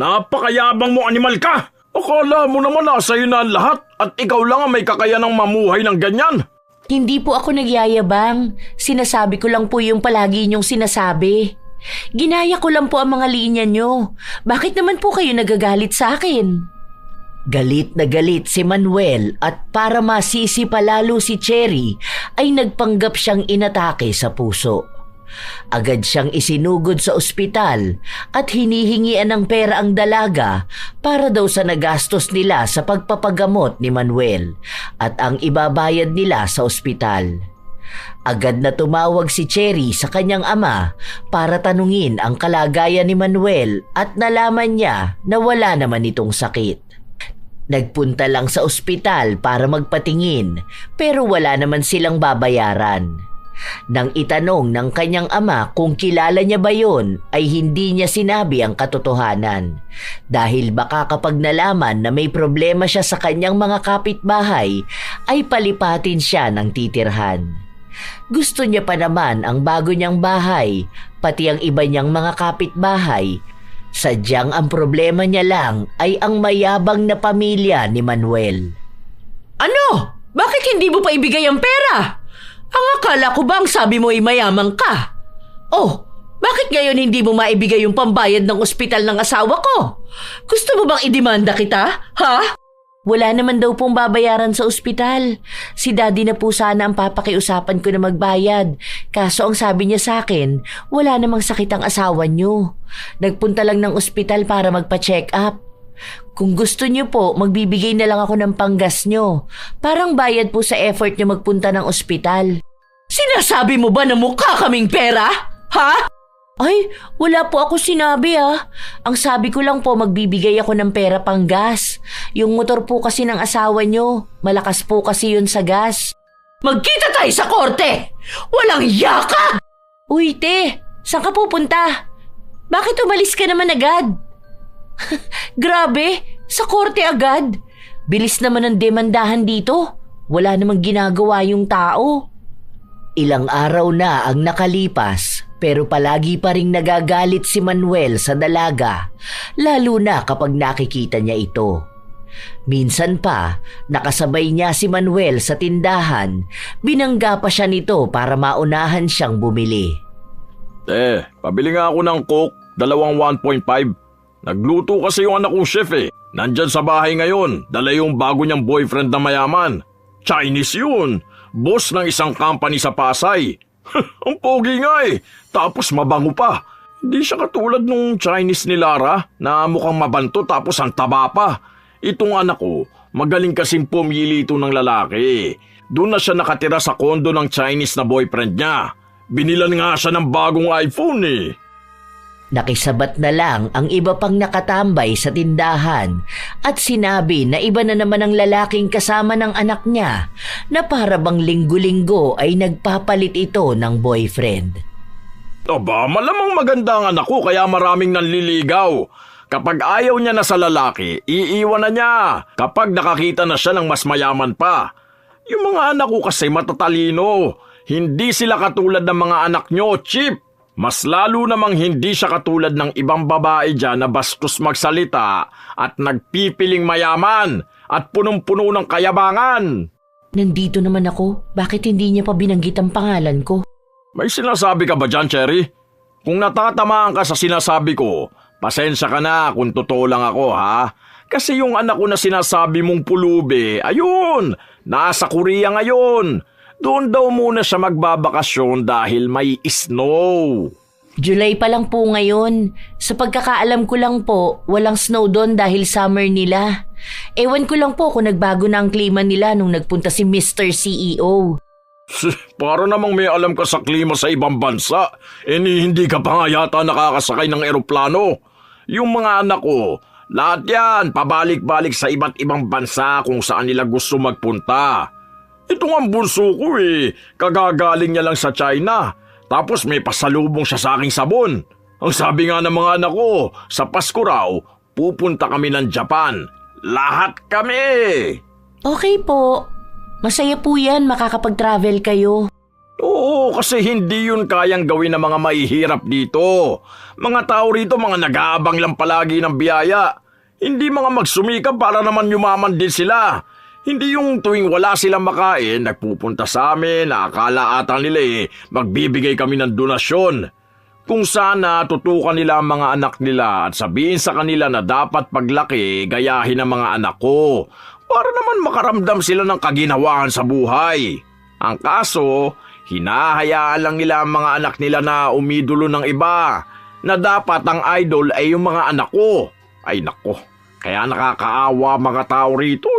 Napakayabang mo, animal ka! Akala mo naman nasa iyo na ang lahat at ikaw lang ang may kakayanang mamuhay ng ganyan. Hindi po ako nagyayabang. Sinasabi ko lang po yung palagi niyong sinasabi. Ginaya ko lang po ang mga linya niyo. Bakit naman po kayo nagagalit sa akin? Galit na galit si Manuel at para masisi palalo si Cherry ay nagpanggap siyang inatake sa puso. Agad siyang isinugod sa ospital at hinihingian ng pera ang dalaga para daw sa nagastos nila sa pagpapagamot ni Manuel at ang ibabayad nila sa ospital. Agad na tumawag si Cherry sa kanyang ama para tanungin ang kalagayan ni Manuel at nalaman niya na wala naman itong sakit. Nagpunta lang sa ospital para magpatingin pero wala naman silang babayaran. Nang itanong ng kanyang ama kung kilala niya ba yon ay hindi niya sinabi ang katotohanan dahil baka kapag nalaman na may problema siya sa kanyang mga kapitbahay ay palipatin siya ng titirhan. Gusto niya pa naman ang bago niyang bahay pati ang iba niyang mga kapitbahay. Sadyang ang problema niya lang ay ang mayabang na pamilya ni Manuel. Ano? Bakit hindi mo pa ibigay ang pera? Ang akala ko ba ang sabi mo ay mayaman ka? Oh, bakit ngayon hindi mo maibigay yung pambayad ng ospital ng asawa ko? Gusto mo bang idemanda kita? Ha? Wala naman daw pong babayaran sa ospital. Si Daddy na po sana ang papakiusapan ko na magbayad. Kaso ang sabi niya sa akin, wala namang sakit ang asawa niyo. Nagpunta lang ng ospital para magpa-check up. Kung gusto niyo po, magbibigay na lang ako ng panggas niyo. Parang bayad po sa effort niyo magpunta ng ospital. Sinasabi mo ba na mukha kaming pera? Ha? Ay, wala po ako sinabi Ang sabi ko lang po magbibigay ako ng pera pang gas. Yung motor po kasi ng asawa nyo, malakas po kasi yun sa gas. Magkita tayo sa korte! Walang yaka! Uy, te, saan ka pupunta? Bakit umalis ka naman agad? Grabe, sa korte agad. Bilis naman ang demandahan dito. Wala namang ginagawa yung tao. Ilang araw na ang nakalipas pero palagi pa ring nagagalit si Manuel sa dalaga, lalo na kapag nakikita niya ito. Minsan pa, nakasabay niya si Manuel sa tindahan, binangga pa siya nito para maunahan siyang bumili. Pabili nga ako ng Coke, 1.5. Nagluto kasi yung anak kong chef Nandyan sa bahay ngayon, dala yung bago niyang boyfriend na mayaman. Chinese yun, boss ng isang company sa Pasay. Ang pogi nga tapos mabango pa. Hindi siya katulad nung Chinese ni Lara na mukhang mabanto tapos ang taba pa. Itong anak ko, magaling kasing pumili ito ng lalaki. Doon na siya nakatira sa kondo ng Chinese na boyfriend niya. Binilan nga siya ng bagong iPhone Nakisabat na lang ang iba pang nakatambay sa tindahan at sinabi na iba na naman ang lalaking kasama ng anak niya na para bang linggo-linggo ay nagpapalit ito ng boyfriend. Aba, malamang maganda ang anak ko kaya maraming nanliligaw. Kapag ayaw niya na sa lalaki, iiwan na niya. Kapag nakakita na siya ng mas mayaman pa. Yung mga anak ko kasi matatalino. Hindi sila katulad ng mga anak nyo, Chip. Mas lalo namang hindi siya katulad ng ibang babae dyan na bastos magsalita at nagpipiling mayaman at punong-puno ng kayabangan. Nandito naman ako. Bakit hindi niya pa binanggit ang pangalan ko? May sinasabi ka ba dyan, Cherry? Kung natatamaan ka sa sinasabi ko, pasensya ka na kung totoo lang ako, ha? Kasi yung anak ko na sinasabi mong pulubi, ayun, nasa Korea ngayon. Doon daw muna siya magbabakasyon dahil may snow. July pa lang po ngayon. Sa pagkakaalam ko lang po, walang snow doon dahil summer nila. Ewan ko lang po kung nagbago na ang klima nila nung nagpunta si Mr. CEO. Para namang may alam ka sa klima sa ibang bansa, hindi ka pa nga yata nakakasakay ng eroplano. Yung mga anak ko, lahat yan pabalik-balik sa iba't ibang bansa kung saan nila gusto magpunta. Ito nga ang bunso ko kagagaling niya lang sa China. Tapos may pasalubong siya sa aking sabon. Ang sabi nga ng mga anak ko, sa Pasko raw, pupunta kami ng Japan. Lahat kami! Okay po. Masaya po yan makakapag-travel kayo. Oo, kasi hindi yun kayang gawin ng mga mahihirap dito. Mga tao rito, mga nag-aabang lang palagi ng biyaya. Hindi mga magsumikap para naman yumaman din sila. Hindi yung tuwing wala silang makain, nagpupunta sa amin na akala ata nila magbibigay kami ng donasyon. Kung sana tutukan nila ang mga anak nila at sabihin sa kanila na dapat paglaki gayahin ang mga anak ko para naman makaramdam sila ng kaginhawaan sa buhay. Ang kaso, hinahayaan lang nila ang mga anak nila na umidolo ng iba na dapat ang idol ay yung mga anak ko. Ay nako, kaya nakakaawa mga tao rito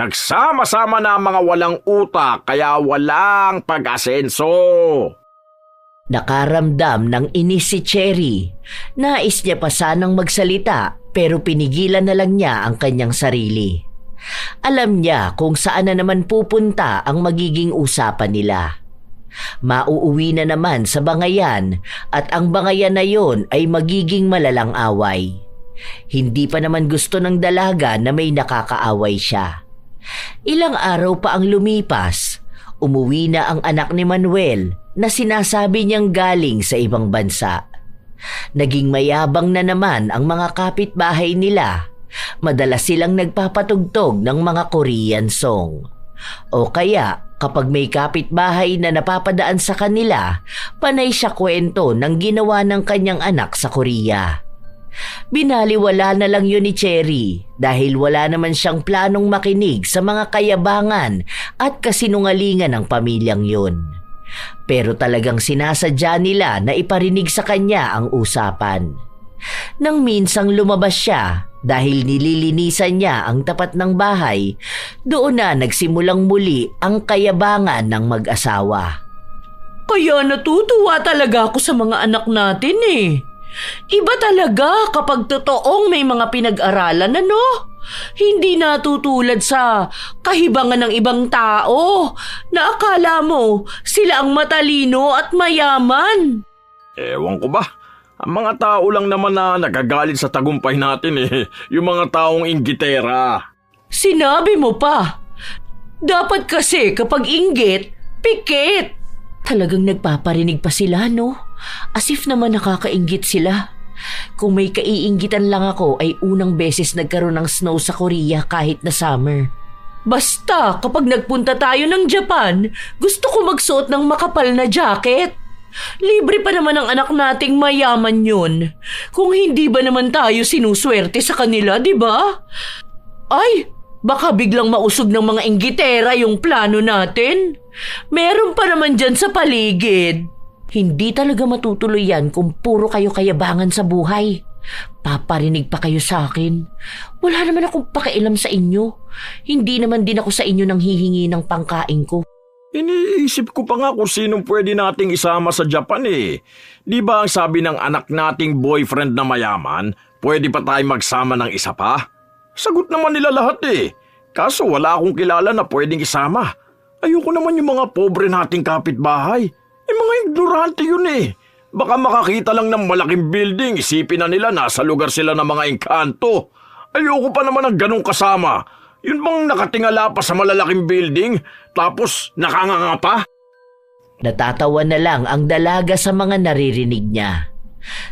Nagsama-sama na ang mga walang utak kaya walang pag-asenso. Nakaramdam ng inis si Cherry. Nais niya pa sanang magsalita pero pinigilan na lang niya ang kanyang sarili. Alam niya kung saan na naman pupunta ang magiging usapan nila. Mauuwi na naman sa bangayan at ang bangayan na yon ay magiging malalang away. Hindi pa naman gusto ng dalaga na may nakakaaway siya. Ilang araw pa ang lumipas, umuwi na ang anak ni Manuel na sinasabi niyang galing sa ibang bansa. Naging mayabang na naman ang mga kapitbahay nila. Madalas silang nagpapatugtog ng mga Korean song. O kaya kapag may kapitbahay na napapadaan sa kanila, panay siya kwento ng ginawa ng kanyang anak sa Korea. Binaliwala na lang yun ni Cherry dahil wala naman siyang planong makinig sa mga kayabangan at kasinungalingan ng pamilyang yun. Pero talagang sinasadya nila na iparinig sa kanya ang usapan. Nang minsang lumabas siya dahil nililinisan niya ang tapat ng bahay, doon na nagsimulang muli ang kayabangan ng mag-asawa. Kaya natutuwa talaga ako sa mga anak natin Iba talaga kapag totoong may mga pinag-aralan, Hindi natutulad sa kahibangan ng ibang tao na akala mo sila ang matalino at mayaman. Ewan ko ba? Ang mga tao lang naman na nagagalit sa tagumpay natin yung mga taong inggitera. Sinabi mo pa. Dapat kasi kapag inggit, pikit. Talagang nagpaparinig pa sila, As if naman nakakainggit sila. Kung may kaiinggitan lang ako ay unang beses nagkaroon ng snow sa Korea kahit na summer. Basta kapag nagpunta tayo ng Japan, gusto ko magsuot ng makapal na jacket. Libre pa naman ang anak nating mayaman yun. Kung hindi ba naman tayo sinuswerte sa kanila, di ba? Ay, baka biglang mausog ng mga inggitera yung plano natin. Meron pa naman dyan sa paligid. Hindi talaga matutuloy yan kung puro kayo kayabangan sa buhay. Paparinig pa kayo sa akin. Wala naman akong pakialam sa inyo. Hindi naman din ako sa inyo nang hihingi ng pangkain ko. Iniisip ko pa nga kung sinong pwede nating isama sa Japan eh. Di ba ang sabi ng anak nating boyfriend na mayaman, pwede pa tayo magsama ng isa pa? Sagot naman nila lahat eh. Kaso wala akong kilala na pwedeng isama. Ayoko naman yung mga pobre nating kapitbahay. Mga ignorante yun eh. Baka makakita lang ng malaking building, isipin na nila nasa lugar sila ng mga engkanto. Ayoko pa naman ng ganong kasama. Yun bang nakatingala pa sa malalaking building, tapos nakanganga pa? Natatawa na lang ang dalaga sa mga naririnig niya.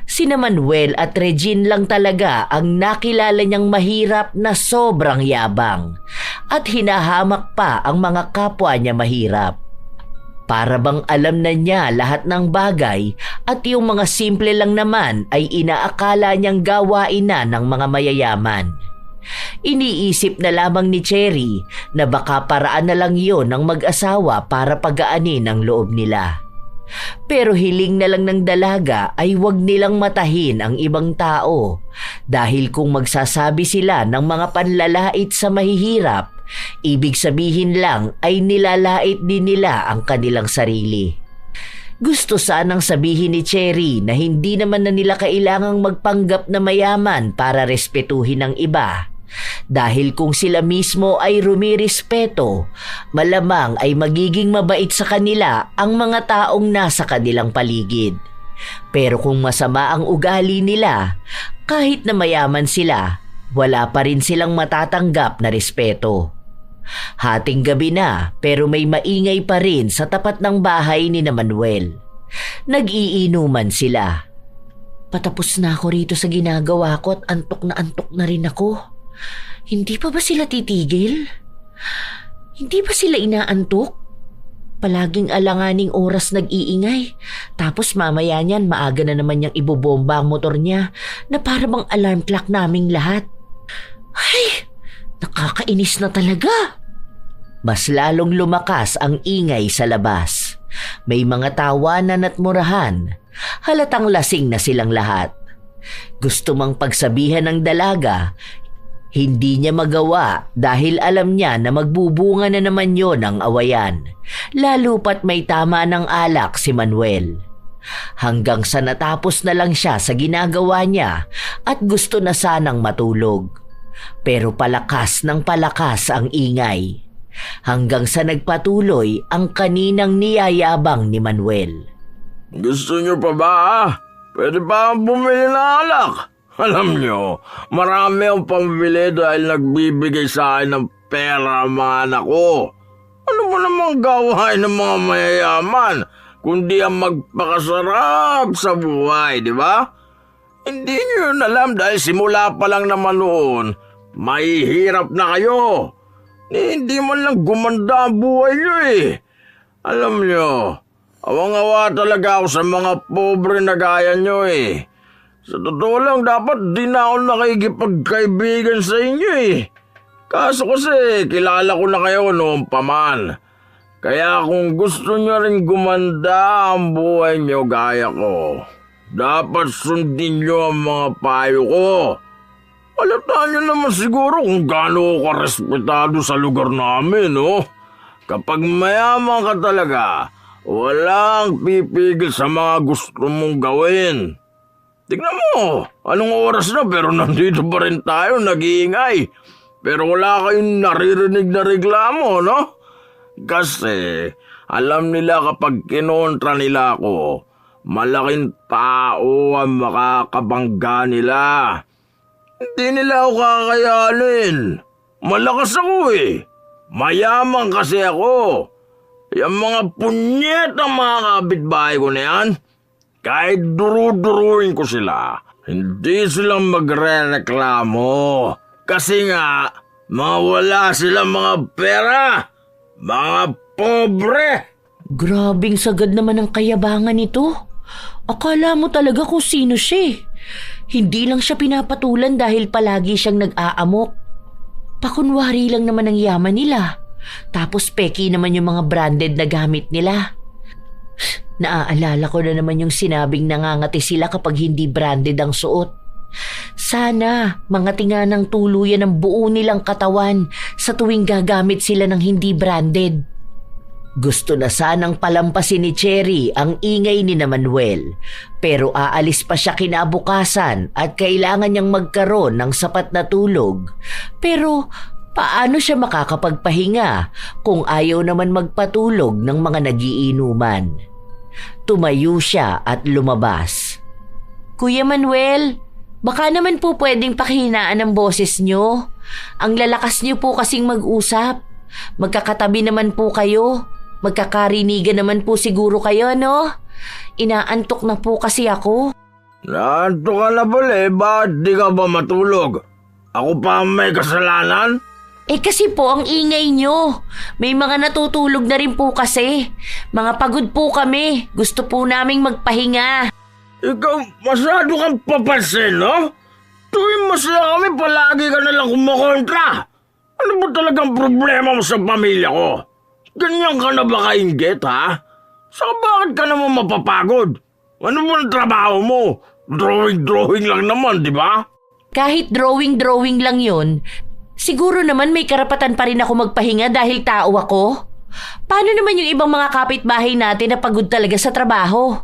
Sina Manuel at Regine lang talaga ang nakilala niyang mahirap na sobrang yabang at hinahamak pa ang mga kapwa niya mahirap. Para bang alam na niya lahat ng bagay at yung mga simple lang naman ay inaakala niyang gawain na ng mga mayayaman. Iniisip na lamang ni Cherry na baka paraan na lang yon ng mag-asawa para pagaanin ang loob nila. Pero hiling na lang ng dalaga ay wag nilang matahin ang ibang tao dahil kung magsasabi sila ng mga panlalait sa mahihirap, ibig sabihin lang ay nilalait din nila ang kanilang sarili. Gusto sanang sabihin ni Cherry na hindi naman na nila kailangang magpanggap na mayaman para respetuhin ang iba. Dahil kung sila mismo ay rumirespeto, malamang ay magiging mabait sa kanila ang mga taong nasa kanilang paligid. Pero kung masama ang ugali nila, kahit na mayaman sila, wala pa rin silang matatanggap na respeto. Hating gabi na pero may maingay pa rin sa tapat ng bahay ni Manuel. Nag-iinuman sila. Patapos na ako rito sa ginagawa ko at antok na rin ako. Hindi pa ba sila titigil? Hindi ba sila inaantok? Palaging alanganing oras nag-iingay. Tapos mamaya niyan maaga na naman niyang ibobomba ang motor niya na para bang alarm clock naming lahat. Ay, nakakainis na talaga. Mas lalong lumakas ang ingay sa labas. May mga tawanan at murahan. Halatang lasing na silang lahat. Gusto mang pagsabihan ng dalaga, hindi niya magawa dahil alam niya na magbubunga na naman yon ang awayan, lalo pat may tama ng alak si Manuel. Hanggang sa natapos na lang siya sa ginagawa niya at gusto na sanang matulog. Pero palakas ng palakas ang ingay. Hanggang sa nagpatuloy ang kaninang niyayabang ni Manuel. Gusto niyo pa ba? Pwede ba bumili ng alak? Alam nyo, marami ang pambili dahil nagbibigay sa akin ng pera ang mga anak ko. Ano mo namang gawain ng mga mayayaman, kundi ang magpakasarap sa buhay, di ba? Hindi nyo yun alam dahil simula pa lang naman noon, mahihirap na kayo. Hindi man lang gumanda ang buhay nyo eh. Alam nyo, awang-awa talaga ako sa mga pobre na gaya nyo eh. Sa totoo lang, dapat di na ako nakikipagkaibigan sa inyo eh. Kaso kasi, kilala ko na kayo noon pa man. Kaya kung gusto nyo rin gumanda ang buhay nyo gaya ko, dapat sundin nyo ang mga payo ko. Palataan nyo naman siguro kung gaano ko respetado sa lugar namin, no? Kapag mayaman ka talaga, walang pipigil sa mga gusto mong gawin. Tignan mo, anong oras na pero nandito pa rin tayo, nag-iingay. Pero wala kayong naririnig na reklamo, no? Kasi alam nila kapag kinontra nila ako, malaking tao ang makakabangga nila. Hindi nila ako kakayanin. Malakas ako eh. Mayaman kasi ako. Yung mga punyet ang mga kapitbahay ko na yan, kahit duru-duruin ko sila, Hindi sila magrereklamo. Kasi nga, mawala sila mga pera. Mga pobre. Grabing sagad naman ang kayabangan nito. Akala mo talaga kung sino siya. Hindi lang siya pinapatulan dahil palagi siyang nag-aamok. Pakunwari lang naman ang yaman nila. Tapos peki naman yung mga branded na gamit nila. Naaalala ko na naman yung sinabing nangangati sila kapag hindi branded ang suot. Sana mangati nga ng tuluyan ang buo nilang katawan sa tuwing gagamit sila ng hindi branded. Gusto na sanang palampasin ni Cherry ang ingay ni Manuel, pero aalis pa siya kinabukasan at kailangan niyang magkaroon ng sapat na tulog. Pero paano siya makakapagpahinga kung ayaw naman magpatulog ng mga nagiinuman? Tumayo siya at lumabas. Kuya Manuel, baka naman po pwedeng pakihinaan ang boses niyo. Ang lalakas niyo po kasing mag-usap. Magkakatabi naman po kayo. Magkakarinigan naman po siguro kayo, no? Inaantok na po kasi ako. Naantok ka na pala bakit di ka ba matulog? Ako pa ang may kasalanan? Kasi po ang ingay nyo. May mga natutulog na rin po kasi. Mga pagod po kami. Gusto po naming magpahinga. Ikaw, masyado kang papansin, no? Tuwing masaya kami, palagi ka nalang kumakontra. Ano ba talagang problema mo sa pamilya ko? Ganyan ka na ba kainggit, ha? Saka bakit ka naman mapapagod? Ano ba ang trabaho mo? Drawing lang naman, di ba? Kahit drawing lang yon, siguro naman may karapatan pa rin ako magpahinga dahil tao ako. Paano naman yung ibang mga kapitbahay natin na pagod talaga sa trabaho?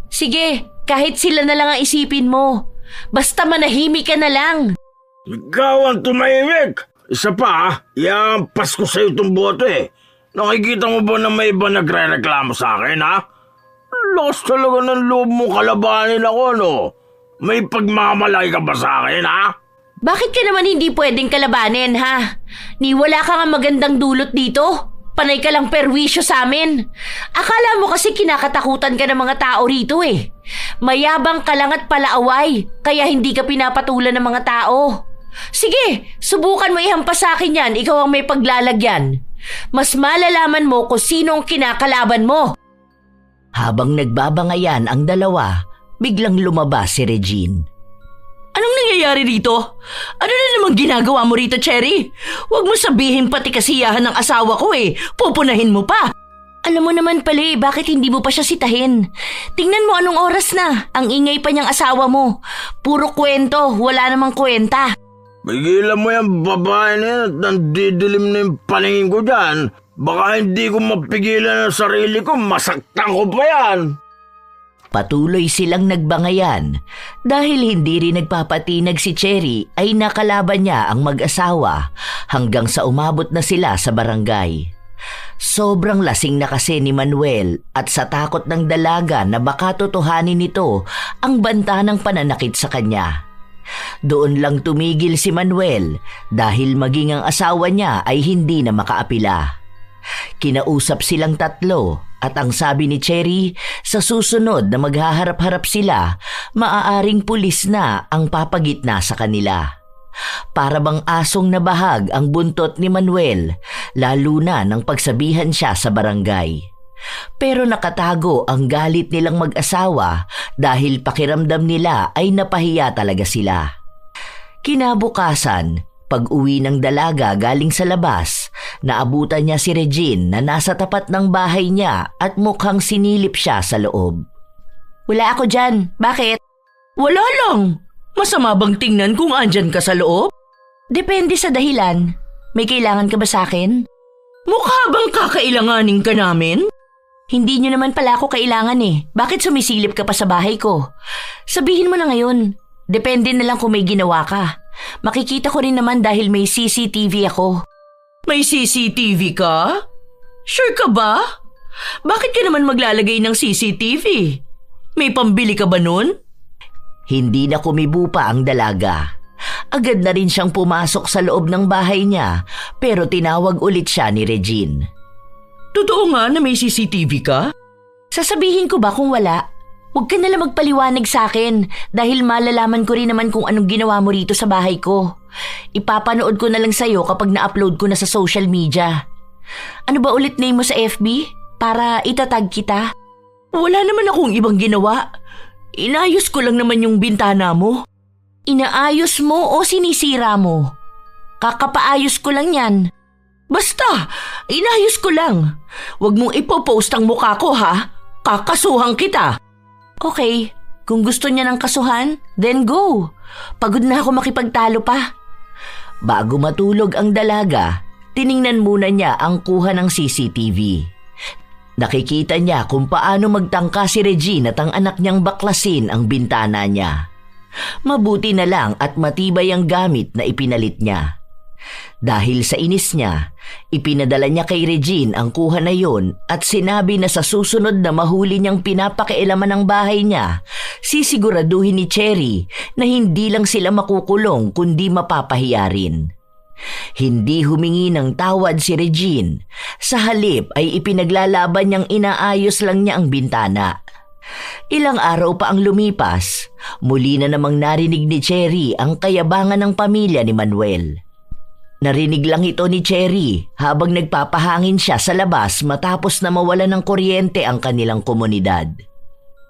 Sige, kahit sila na lang ang isipin mo. Basta manahimik ka na lang. Ikaw ang tumahimik. Isa pa, iampas ko sa'yo itong bote. Nakikita mo ba na may iba nagre-reklamo sa akin, ha? Lakas talaga ng loob mo kalabanin ako, no? May pagmamalaki ka ba sa akin, ha? Bakit ka naman hindi pwedeng kalabanin, ha? Ni wala ka nga magandang dulot dito. Panay ka lang perwisyo sa amin. Akala mo kasi kinakatakutan ka ng mga tao rito eh. Mayabang ka lang at palaaway, kaya hindi ka pinapatulan ng mga tao. Sige, subukan mo ihampas sa akin yan, ikaw ang may paglalagyan. Mas malalaman mo kung sino ang kinakalaban mo. Habang nagbabangayan ang dalawa, biglang lumabas si Regine. Anong nangyayari rito? Ano na namang ginagawa mo rito, Cherry? Huwag mo sabihin pati kasiyahan ng asawa ko eh. Pupunahin mo pa. Alam mo naman pala bakit hindi mo pa siya sitahin? Tingnan mo anong oras na. Ang ingay pa niyang asawa mo. Puro kwento, wala namang kwenta. Pigilan mo yung babae na yan at nandidilim na yung paningin ko dyan. Baka hindi ko mapigilan ang sarili ko, masaktan ko pa yan. Patuloy silang nagbangayan dahil hindi rin nagpapatinag si Cherry ay nakalaban niya ang mag-asawa hanggang sa umabot na sila sa barangay. Sobrang lasing na kasi ni Manuel at sa takot ng dalaga na baka totohanin nito ang banta ng pananakit sa kanya. Doon lang tumigil si Manuel dahil maging ang asawa niya ay hindi na makaapila. Kinausap silang tatlo at ang sabi ni Cherry, sa susunod na maghaharap-harap sila, maaaring pulis na ang papagitna sa kanila. Para bang asong nabahag ang buntot ni Manuel, lalo na nang pagsabihan siya sa barangay. Pero nakatago ang galit nilang mag-asawa dahil pakiramdam nila ay napahiya talaga sila. Kinabukasan, pag-uwi ng dalaga galing sa labas, naabutan niya si Regine na nasa tapat ng bahay niya at mukhang sinilip siya sa loob. Wala ako dyan. Bakit? Wala lang. Masama bang tingnan kung andyan ka sa loob? Depende sa dahilan. May kailangan ka ba sa akin? Mukha bang kakailanganin ka namin? Hindi nyo naman pala ako kailangan eh. Bakit sumisilip ka pa sa bahay ko? Sabihin mo na ngayon. Depende na lang kung may ginawa ka. Makikita ko rin naman dahil may CCTV ako. May CCTV ka? Sure ka ba? Bakit ka naman maglalagay ng CCTV? May pambili ka ba nun? Hindi na kumibo pa ang dalaga. Agad na rin siyang pumasok sa loob ng bahay niya pero tinawag ulit siya ni Regine. Totoo nga na may CCTV ka? Sasabihin ko ba kung wala? Huwag ka nalang magpaliwanag sa akin dahil malalaman ko rin naman kung anong ginawa mo rito sa bahay ko. Ipapanood ko na lang sa'yo kapag na-upload ko na sa social media. Ano ba ulit name mo sa FB? Para itatag kita? Wala naman akong ibang ginawa. Inayos ko lang naman yung bintana mo. Inaayos mo o sinisira mo? Kakapaayos ko lang yan. Basta, inayos ko lang. Huwag mong ipopost ang mukha ko ha. Kakasuhan kita. Okay, kung gusto niya ng kasuhan, then go. Pagod na ako makipagtalo pa. Bago matulog ang dalaga, tiningnan muna niya ang kuha ng CCTV. Nakikita niya kung paano magtangka si Regine at ang anak niyang baklasin ang bintana niya. Mabuti na lang at matibay ang gamit na ipinalit niya. Dahil sa inis niya, ipinadala niya kay Regine ang kuha na yon at sinabi na sa susunod na mahuli niyang pinapakialaman ng bahay niya, sisiguraduhin ni Cherry na hindi lang sila makukulong kundi mapapahiya rin. Hindi humingi ng tawad si Regine. Sa halip ay ipinaglalaban niyang inaayos lang niya ang bintana. Ilang araw pa ang lumipas, muli na namang narinig ni Cherry ang kayabangan ng pamilya ni Manuel. Narinig lang ito ni Cherry habang nagpapahangin siya sa labas matapos na mawala ng kuryente ang kanilang komunidad.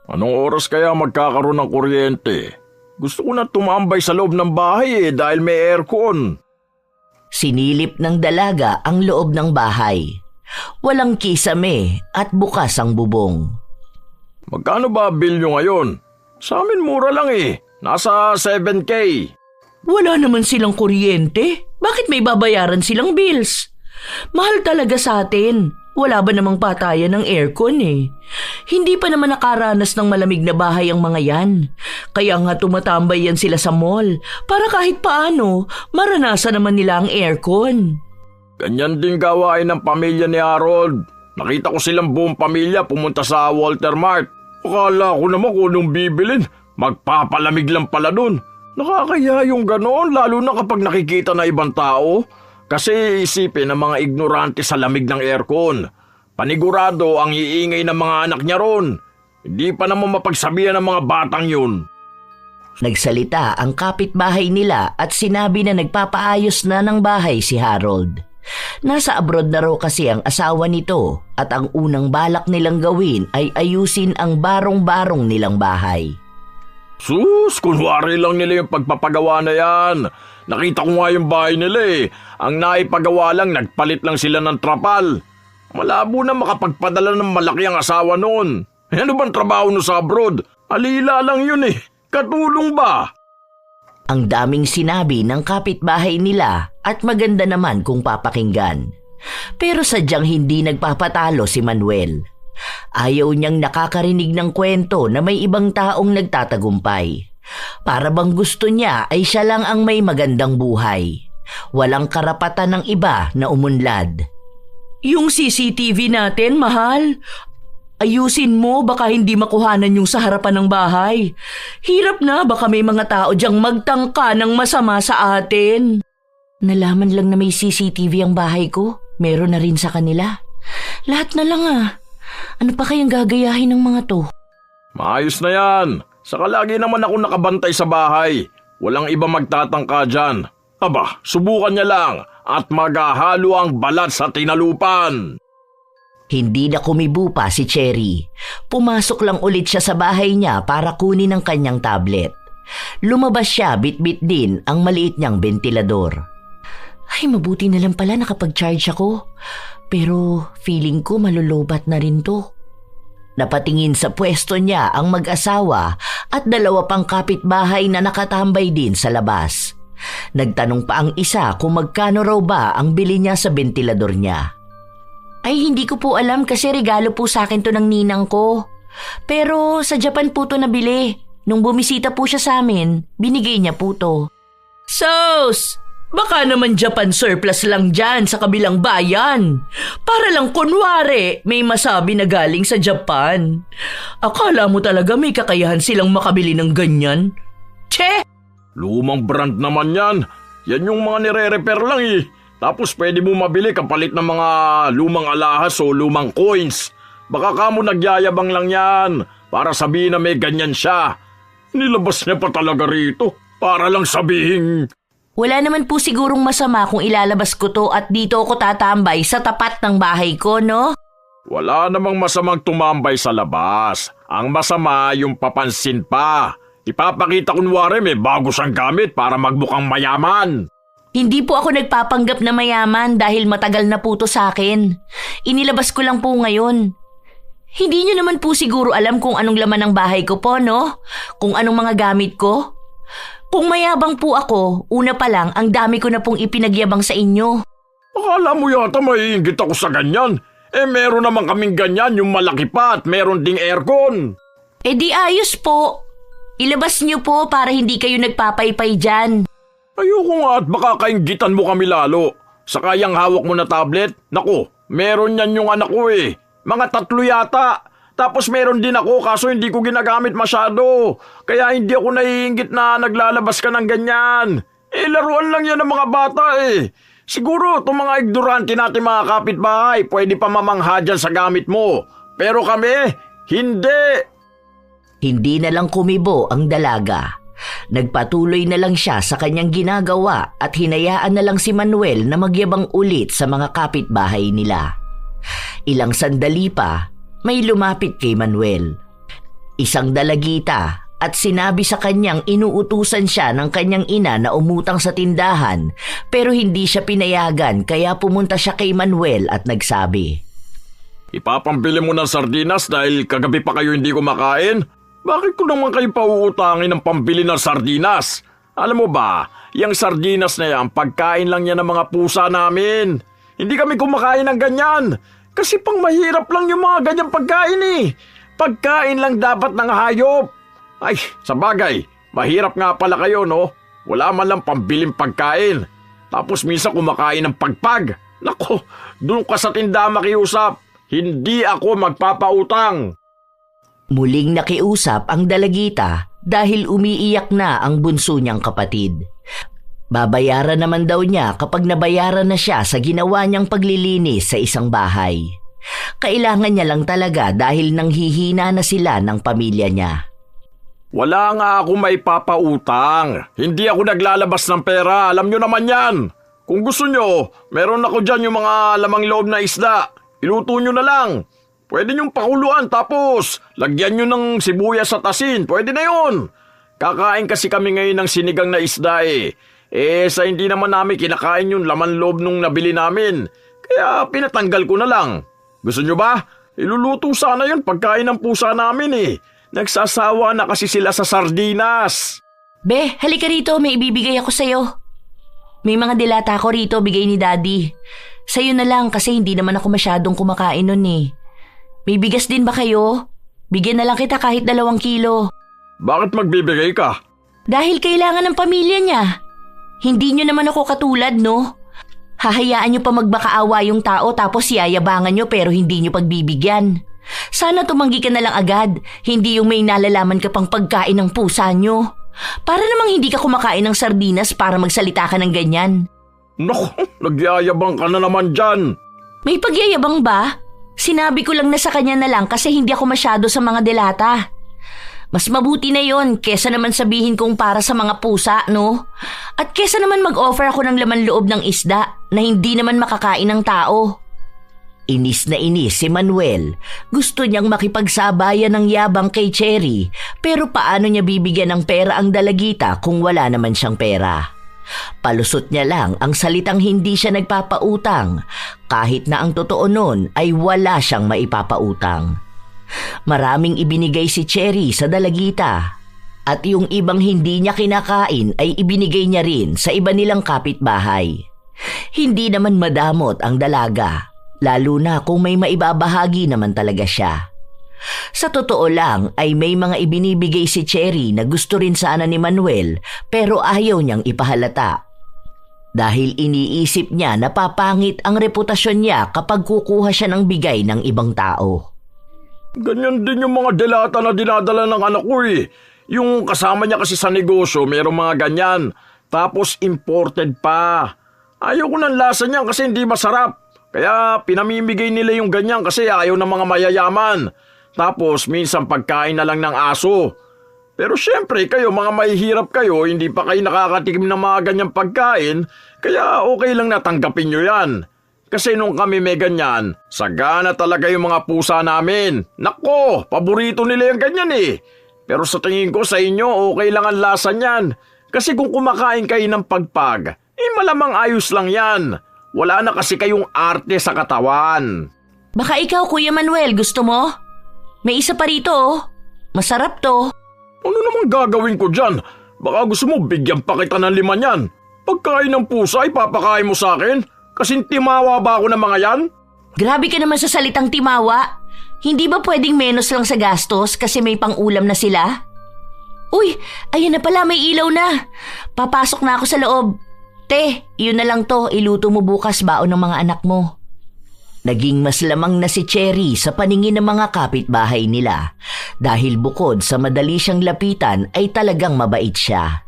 Anong oras kaya magkakaroon ng kuryente? Gusto ko na tumambay sa loob ng bahay dahil may aircon. Sinilip ng dalaga ang loob ng bahay. Walang kisame at bukas ang bubong. Magkano ba bill nyo ngayon? Sa amin mura lang Nasa 7K. Wala naman silang kuryente. Bakit may babayaran silang bills? Mahal talaga sa atin. Wala ba namang patayan ng aircon Hindi pa naman nakaranas ng malamig na bahay ang mga yan. Kaya nga tumatambay yan sila sa mall para kahit paano maranasan naman nila ang aircon. Ganyan din gawain ng pamilya ni Harold. Nakita ko silang buong pamilya pumunta sa Walter Mart. Akala ko naman kung anong bibilin. Magpapalamig lang pala dun. Nakakaya yung ganoon lalo na kapag nakikita na ibang tao. Kasi isipin ng mga ignorante sa lamig ng aircon. Panigurado ang iingay ng mga anak niya ron. Hindi pa naman mapagsabihan ng mga batang yun. Nagsalita ang kapitbahay nila at sinabi na nagpapaayos na ng bahay si Harold. Nasa abroad na raw kasi ang asawa nito at ang unang balak nilang gawin ay ayusin ang barong-barong nilang bahay. Sus, kunwari lang nila yung pagpapagawa na yan. Nakita ko nga yung bahay nila Ang naipagawa lang, nagpalit lang sila ng trapal. Malabo na makapagpadala ng malaki ang asawa noon. Ano bang trabaho no sa abroad? Alila lang yun Katulong ba? Ang daming sinabi ng kapitbahay nila at maganda naman kung papakinggan. Pero sadyang hindi nagpapatalo si Manuel. Ayaw niyang nakakarinig ng kwento na may ibang taong nagtatagumpay. Para bang gusto niya ay siya lang ang may magandang buhay. Walang karapatan ng iba na umunlad. Yung CCTV natin, mahal. Ayusin mo, baka hindi makuhanan yung sa harapan ng bahay. Hirap na, baka may mga tao diyang magtangka ng masama sa atin. Nalaman lang na may CCTV ang bahay ko. Meron na rin sa kanila. Lahat na lang Ano pa kayang gagayahin ng mga to? Maayos na yan. Saka lagi naman ako nakabantay sa bahay. Walang iba magtatangka dyan. Aba, subukan niya lang at maghahalo ang balat sa tinalupan. Hindi na kumibo pa si Cherry. Pumasok lang ulit siya sa bahay niya para kunin ang kanyang tablet. Lumabas siya bitbit din ang maliit niyang bentilador. Ay, mabuti na lang pala nakapag-charge ako. Pero feeling ko malulobat na rin to. Napatingin sa pwesto niya ang mag-asawa at dalawa pang kapitbahay na nakatambay din sa labas. Nagtanong pa ang isa kung magkano raw ba ang bili niya sa bentilador niya. Ay, hindi ko po alam kasi regalo po sa akin to ng ninang ko. Pero sa Japan po to nabili. Nung bumisita po siya sa amin, binigay niya po to. Sos! Baka naman Japan surplus lang dyan sa kabilang bayan. Para lang kunwari may masabi na galing sa Japan. Akala mo talaga may kakayahan silang makabili ng ganyan? Che! Lumang brand naman yan. Yan yung mga nire-repair lang Tapos pwede mo mabili kapalit ng mga lumang alahas o lumang coins. Baka kamo nagyayabang lang yan. para sabihin na may ganyan siya. Nilabas niya pa talaga rito para lang sabihin. Wala naman po sigurong masama kung ilalabas ko to at dito ako tatambay sa tapat ng bahay ko, no? Wala namang masamang tumambay sa labas. Ang masama yung papansin pa. Ipapakita kunwari may bago siyang gamit para magmukhang mayaman. Hindi po ako nagpapanggap na mayaman dahil matagal na po to sa akin. Inilabas ko lang po ngayon. Hindi niyo naman po siguro alam kung anong laman ng bahay ko po, no? Kung anong mga gamit ko? Kung mayabang po ako, una pa lang ang dami ko na pong ipinagyabang sa inyo. Akala mo yata maiinggit ako sa ganyan. Meron naman kaming ganyan, yung malaki pa at meron ding aircon. Di ayos po. Ilabas niyo po para hindi kayo nagpapaypay dyan. Ayoko nga at baka kainggitan mo kami lalo. Saka yung hawak mo na tablet, naku, meron yan yung anak ko eh. Mga 3 yata. Tapos meron din ako kaso hindi ko ginagamit masyado. Kaya hindi ako naiinggit na naglalabas ka ng ganyan. Laruan lang yan ng mga bata eh. Siguro itong mga ignorante natin mga kapitbahay, pwede pa mamangha dyan sa gamit mo. Pero kami, hindi. Hindi na lang kumibo ang dalaga. Nagpatuloy na lang siya sa kanyang ginagawa at hinayaan na lang si Manuel na magyabang ulit sa mga kapitbahay nila. Ilang sandali pa, may lumapit kay Manuel. Isang dalagita at sinabi sa kanyang inuutusan siya ng kanyang ina na umutang sa tindahan pero hindi siya pinayagan kaya pumunta siya kay Manuel at nagsabi, Ipapambili mo ng sardinas dahil kagabi pa kayo hindi kumakain? Bakit ko naman kayo pauutangin ng pambili ng sardinas? Alam mo ba, yung sardinas na yan, pagkain lang yan ng mga pusa namin. Hindi kami kumakain ng ganyan. Kasi pang mahirap lang yung mga ganyang pagkain eh. Pagkain lang dapat ng hayop. Ay, sabagay, mahirap nga pala kayo no? Wala man lang pambiling pagkain. Tapos minsan kumakain ng pagpag. Nako, doon ka sa tindahan makiusap. Hindi ako magpapautang. Muling nakiusap ang dalagita dahil umiiyak na ang bunso niyang kapatid. Babayaran naman daw niya kapag nabayaran na siya sa ginawa niyang paglilinis sa isang bahay. Kailangan niya lang talaga dahil nanghihina na sila ng pamilya niya. Wala nga ako may papautang. Hindi ako naglalabas ng pera. Alam nyo naman yan. Kung gusto nyo, meron ako dyan yung mga lamang loob na isda. Iluto nyo na lang. Pwede nyong pakuluan tapos lagyan nyo ng sibuyas at asin. Pwede na yun. Kakain kasi kami ngayon ng sinigang na isda eh. Sa hindi naman namin kinakain yung laman loob nung nabili namin. Kaya pinatanggal ko na lang. Gusto nyo ba? Iluluto sana yun pagkain ng pusa namin eh. Nagsasawa na kasi sila sa sardinas. Be, halika rito, may ibibigay ako sa'yo. May mga dilata ko rito, bigay ni Daddy. Sa'yo na lang kasi hindi naman ako masyadong kumakain nun eh. May bigas din ba kayo? Bigyan na lang kita kahit 2 kilo. Bakit magbibigay ka? Dahil kailangan ng pamilya niya. Hindi nyo naman ako katulad, no? Hahayaan nyo pa magbakaawa yung tao tapos yayabangan nyo pero hindi nyo pagbibigyan. Sana tumanggi ka na lang agad, hindi yung may nalalaman ka pang pagkain ng pusa nyo. Para namang hindi ka kumakain ng sardinas para magsalita ka ng ganyan. Naku, nagyayabang ka na naman dyan. May pagyayabang ba? Sinabi ko lang na sa kanya na lang kasi hindi ako masyado sa mga delata. Mas mabuti na yon kesa naman sabihin kong para sa mga pusa, no? At kesa naman mag-offer ako ng laman loob ng isda na hindi naman makakain ng tao. Inis na inis si Manuel. Gusto niyang makipagsabayan ng yabang kay Cherry pero paano niya bibigyan ng pera ang dalagita kung wala naman siyang pera? Palusot niya lang ang salitang hindi siya nagpapautang kahit na ang totoo nun ay wala siyang maipapautang. Maraming ibinigay si Cherry sa dalagita at yung ibang hindi niya kinakain ay ibinigay niya rin sa iba nilang kapitbahay. Hindi naman madamot ang dalaga, lalo na kung may maibabahagi naman talaga siya. Sa totoo lang ay may mga ibinibigay si Cherry na gusto rin sana ni Manuel pero ayaw niyang ipahalata. Dahil iniisip niya na papangit ang reputasyon niya kapag kukuha siya ng bigay ng ibang tao. Ganyan din yung mga delata na dinadala ng anak ko eh. Yung kasama niya kasi sa negosyo, mayroong mga ganyan. Tapos imported pa. Ayaw ko ng lasa niyan kasi hindi masarap. Kaya pinamimigay nila yung ganyan kasi ayaw ng mga mayayaman. Tapos minsan pagkain na lang ng aso. Pero syempre kayo mga mahihirap kayo, hindi pa kayo nakakatikim ng mga ganyang pagkain, kaya okay lang natanggapin nyo yan. Kasi nung kami may ganyan, sagana talaga yung mga pusa namin. Nako, paborito nila yung ganyan eh. Pero sa tingin ko sa inyo, okay lang ang lasa niyan. Kasi kung kumakain kayo ng pagpag, malamang ayos lang yan. Wala na kasi kayong arte sa katawan. Baka ikaw, Kuya Manuel, gusto mo? May isa pa rito, oh. Masarap to. Ano namang gagawin ko dyan? Baka gusto mo bigyan pa kita ng 5 yan. Pagkain ng pusa, ipapakain mo sa akin? Kasing timawa ba ako ng mga yan? Grabe ka naman sa salitang timawa. Hindi ba pwedeng menos lang sa gastos kasi may pang-ulam na sila? Uy, ayan na pala, may ilaw na. Papasok na ako sa loob. Te, yun na lang to, iluto mo bukas baon ng mga anak mo. Naging mas lamang na si Cherry sa paningin ng mga kapitbahay nila dahil bukod sa madali siyang lapitan ay talagang mabait siya.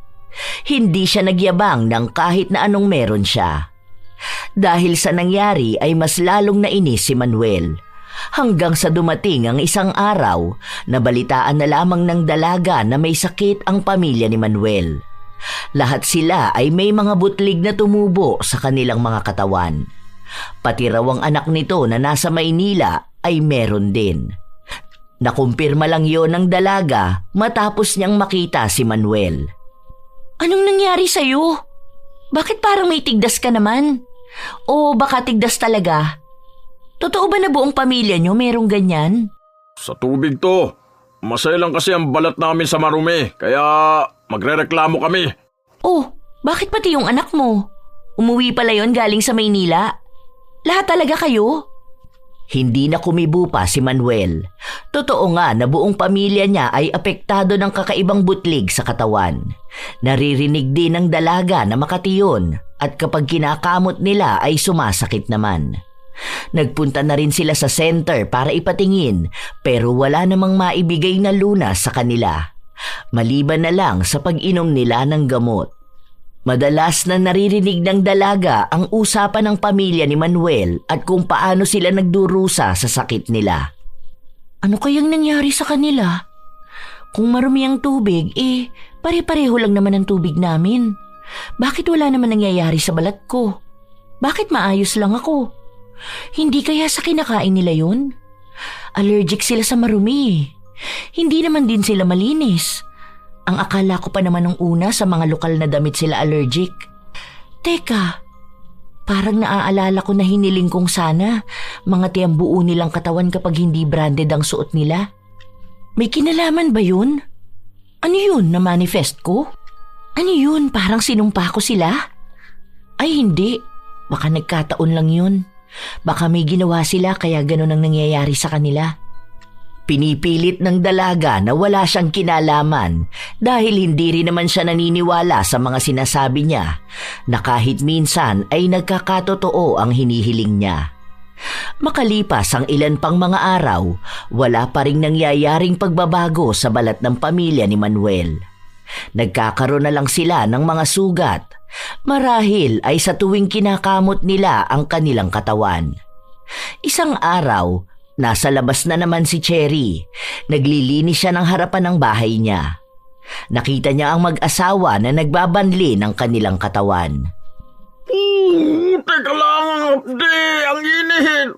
Hindi siya nagyabang ng kahit na anong meron siya. Dahil sa nangyari ay mas lalong nainis si Manuel. Hanggang sa dumating ang isang araw, nabalitaan na lamang ng dalaga na may sakit ang pamilya ni Manuel. Lahat sila ay may mga butlig na tumubo sa kanilang mga katawan. Pati raw ang anak nito na nasa Maynila ay meron din. Nakumpirma lang yon ng dalaga matapos niyang makita si Manuel. Anong nangyari sa'yo? Bakit parang may tigdas ka naman? O baka tigdas talaga? Totoo ba na buong pamilya niyo merong ganyan? Sa tubig to. Masaya lang kasi ang balat namin sa marumi, kaya magrereklamo kami. Oh, bakit pati yung anak mo? Umuwi pala yon galing sa Maynila? Lahat talaga kayo? Hindi na kumibo pa si Manuel. Totoo nga na buong pamilya niya ay apektado ng kakaibang butlig sa katawan. Naririnig din ng dalaga na makatiyon at kapag kinakamot nila ay sumasakit naman. Nagpunta na rin sila sa center para ipatingin pero wala namang maibigay na lunas sa kanila. Maliban na lang sa pag-inom nila ng gamot. Madalas na naririnig ng dalaga ang usapan ng pamilya ni Manuel at kung paano sila nagdurusa sa sakit nila. Ano kayang nangyari sa kanila? Kung marumi ang tubig, pare-pareho lang naman ang tubig namin. Bakit wala naman nangyayari sa balat ko? Bakit maayos lang ako? Hindi kaya sa kinakain nila yun? Allergic sila sa marumi. Hindi naman din sila malinis. Ang akala ko pa naman nung una sa mga lokal na damit sila allergic. Teka, parang naaalala ko na hiniling kong sana mga tiyang buo nilang katawan kapag hindi branded ang suot nila. May kinalaman ba yun? Ano yun na manifest ko? Ano yun, parang sinumpa ko sila? Ay hindi, baka nagkataon lang yun. Baka may ginawa sila kaya ganun ang nangyayari sa kanila. Pinipilit ng dalaga na wala siyang kinalaman dahil hindi rin naman siya naniniwala sa mga sinasabi niya na kahit minsan ay nagkakatotoo ang hinihiling niya. Makalipas ang ilan pang mga araw, wala pa ring nangyayaring pagbabago sa balat ng pamilya ni Manuel. Nagkakaroon na lang sila ng mga sugat. Marahil ay sa tuwing kinakamot nila ang kanilang katawan. Isang araw, nasa labas na naman si Cherry. Naglilinis siya ng harapan ng bahay niya. Nakita niya ang mag-asawa na nagbabanli ng kanilang katawan. Teka lang, Abdi, ang init.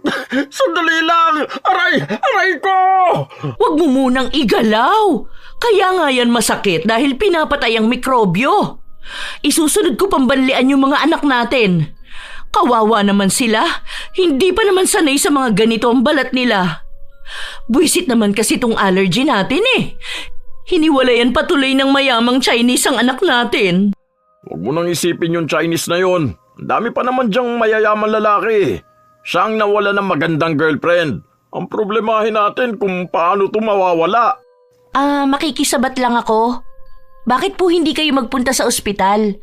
Sandali lang, aray ko! Huwag mo munang igalaw. Kaya nga yan masakit dahil pinapatay ang mikrobyo. Isusunod ko pambanlian yung mga anak natin. Kawawa naman sila. Hindi pa naman sanay sa mga ganito ang balat nila. Buwisit naman kasi tong allergy natin eh. Hiniwalayan patuloy ng mayamang Chinese ang anak natin. Huwag mo nang isipin yung Chinese na yon. Ang dami pa naman diyang mayayaman lalaki. Siya ang nawala ng magandang girlfriend. Ang problemahin natin kung paano ito mawawala. Makikisabat lang ako. Bakit po hindi kayo magpunta sa ospital?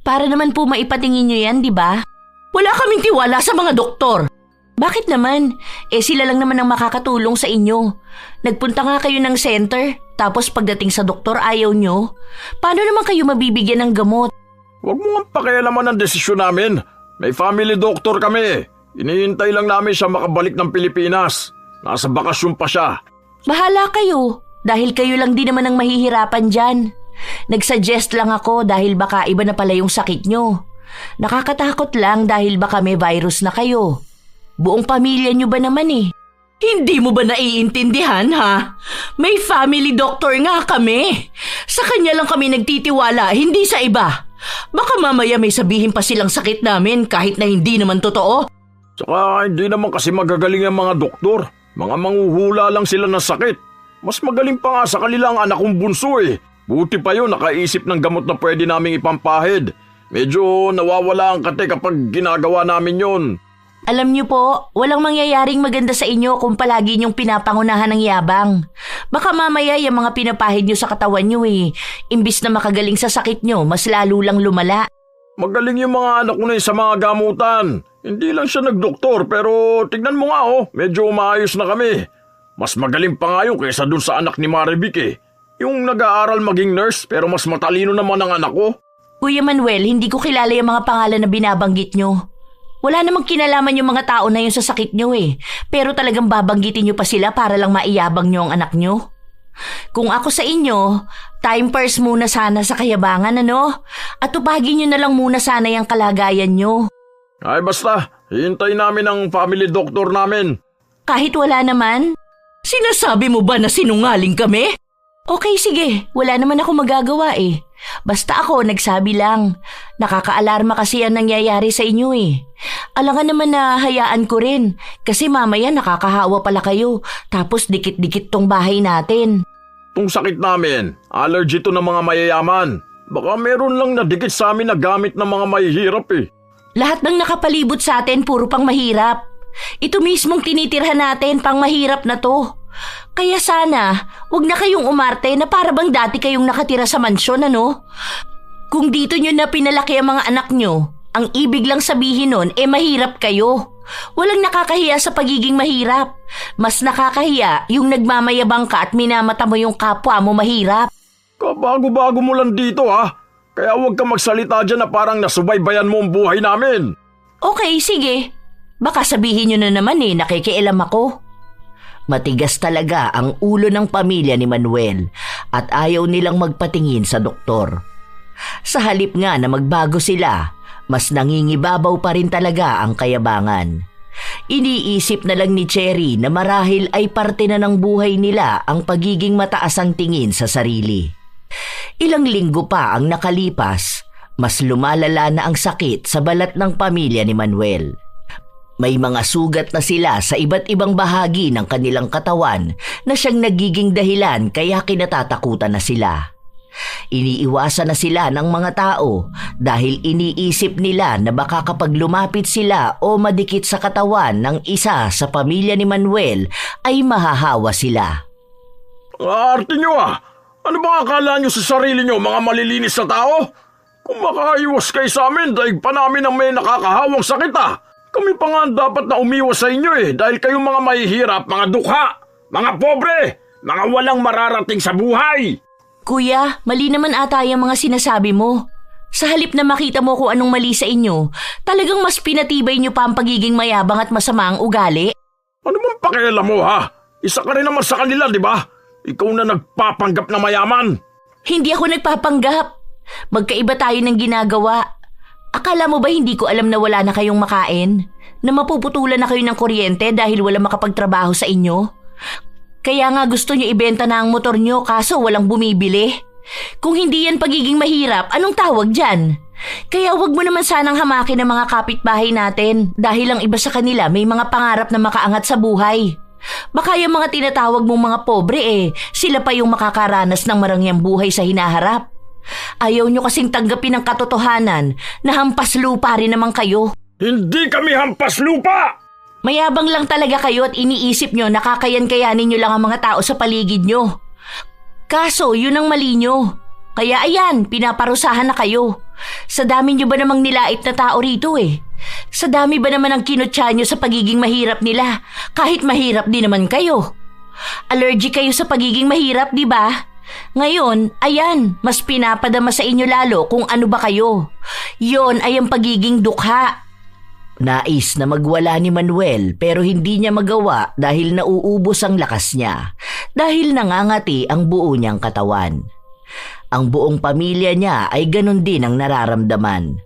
Para naman po maipatingin nyo yan, di ba? Wala kaming tiwala sa mga doktor. Bakit naman? Sila lang naman ang makakatulong sa inyo. Nagpunta nga kayo ng center, tapos pagdating sa doktor ayaw nyo. Paano naman kayo mabibigyan ng gamot? Huwag mo nga pakialaman ang desisyon namin. May family doctor kami. Inihintay lang namin siya makabalik ng Pilipinas. Nasa bakasyon pa siya. Bahala kayo, dahil kayo lang din naman ang mahihirapan dyan. Nagsuggest lang ako dahil baka iba na pala yung sakit nyo. Nakakatakot lang dahil baka may virus na kayo. Buong pamilya nyo ba naman eh? Hindi mo ba naiintindihan ha? May family doctor nga kami. Sa kanya lang kami nagtitiwala, hindi sa iba. Baka mamaya may sabihin pa silang sakit namin kahit na hindi naman totoo. Saka hindi naman kasi magagaling ang mga doktor. Mga manghuhula lang sila ng sakit. Mas magaling pa nga sa kanilang anak kong bunso eh. Buti pa yun nakaisip ng gamot na pwede naming ipampahid. Medyo nawawala ang kate kapag ginagawa namin yun. Alam niyo po, walang mangyayaring maganda sa inyo kung palagi niyong pinapangunahan ng yabang. Baka mamaya yung mga pinapahid niyo sa katawan niyo eh. Imbis na makagaling sa sakit niyo, mas lalo lang lumala. Magaling yung mga anak ko na yun sa mga gamutan. Hindi lang siya nagdoktor pero tignan mo nga medyo maayos na kami. Mas magaling pa nga yun kaysa dun sa anak ni Marivic eh. Yung nag-aaral maging nurse pero mas matalino naman ang anak ko. Kuya Manuel, hindi ko kilala yung mga pangalan na binabanggit niyo. Wala namang kinalaman yung mga tao na yun sa sakit niyo eh. Pero talagang babanggitin niyo pa sila para lang maiyabang niyo ang anak niyo. Kung ako sa inyo, time first muna sana sa kayabangan At tupagin niyo na lang muna sana yung kalagayan niyo. Ay basta, hintay namin ang family doctor namin. Kahit wala naman? Sinasabi mo ba na sinungaling kami? Okay sige, wala naman ako magagawa eh. Basta ako nagsabi lang. Nakakaalarma kasi ang nangyayari sa inyo eh. Alangan naman na hayaan ko rin. Kasi mamaya nakakahawa pala kayo. Tapos dikit-dikit tong bahay natin. Tong sakit namin, allergy to ng mga mayayaman. Baka meron lang na dikit sa amin na gamit ng mga mahihirap eh. Lahat ng nakapalibot sa atin puro pang mahirap. Ito mismong tinitirhan natin pang mahirap na to. Kaya sana, wag na kayong umarte na para bang dati kayong nakatira sa mansyon Kung dito nyo na pinalaki ang mga anak nyo, ang ibig lang sabihin nun mahirap kayo. Walang nakakahiya sa pagiging mahirap. Mas nakakahiya yung nagmamayabang ka at minamata mo yung kapwa mo mahirap. Kabago-bago mo lang dito Kaya huwag ka magsalita dyan na parang nasubaybayan mo ang buhay namin. Okay, sige. Baka sabihin nyo na naman nakikialam ako. Matigas talaga ang ulo ng pamilya ni Manuel at ayaw nilang magpatingin sa doktor. Sa halip nga na magbago sila, mas nangingibabaw pa rin talaga ang kayabangan. Iniisip na lang ni Cherry na marahil ay parte na ng buhay nila ang pagiging mataas ang tingin sa sarili. Ilang linggo pa ang nakalipas, mas lumalala na ang sakit sa balat ng pamilya ni Manuel. May mga sugat na sila sa iba't ibang bahagi ng kanilang katawan na siyang nagiging dahilan kaya kinatatakutan na sila. Iniiwasan na sila ng mga tao dahil iniisip nila na baka kapag lumapit sila o madikit sa katawan ng isa sa pamilya ni Manuel ay mahahawa sila. Arte nyo Ano ba akala nyo sa sarili nyo mga malilinis na tao? Kung makaiwas kayo sa amin daig pa namin ang may nakakahawang sakit Kami pa nga dapat na umiwas sa inyo dahil kayong mga mahihirap, mga dukha, mga pobre, mga walang mararating sa buhay. Kuya, mali naman ata yung mga sinasabi mo. Sa halip na makita mo kung anong mali sa inyo, talagang mas pinatibay niyo pa ang pagiging mayabang at masama ang ugali. Ano bang pakialam mo Isa ka rin naman sa kanila, di ba? Ikaw na nagpapanggap na mayaman. Hindi ako nagpapanggap. Magkaiba tayo ng ginagawa. Akala mo ba hindi ko alam na wala na kayong makain? Na mapuputulan na kayo ng kuryente dahil wala makapagtrabaho sa inyo? Kaya nga gusto nyo ibenta na ang motor nyo kaso walang bumibili. Kung hindi yan pagiging mahirap, anong tawag dyan? Kaya wag mo naman sanang hamakin ang mga kapitbahay natin dahil ang iba sa kanila may mga pangarap na makaangat sa buhay. Baka yung mga tinatawag mong mga pobre sila pa yung makakaranas ng marangyang buhay sa hinaharap. Ayaw nyo kasing tanggapin ang katotohanan na hampas lupa rin naman kayo. Hindi kami hampas lupa! Mayabang lang talaga kayo at iniisip nyo na kakayan-kayanin nyo lang ang mga tao sa paligid nyo. Kaso yun ang mali nyo. Kaya ayan, pinaparusahan na kayo. Sa dami nyo ba namang nilait na tao rito Sa dami ba naman ang kinutya nyo sa pagiging mahirap nila kahit mahirap din naman kayo? Allergic kayo sa pagiging mahirap, di ba? Ngayon, ayan, mas pinapadama sa inyo lalo kung ano ba kayo. Yon ay ang pagiging dukha. Nais na magwala ni Manuel pero hindi niya magawa dahil nauubos ang lakas niya. dahil nangangati ang buo niyang katawan. Ang buong pamilya niya ay ganon din ang nararamdaman.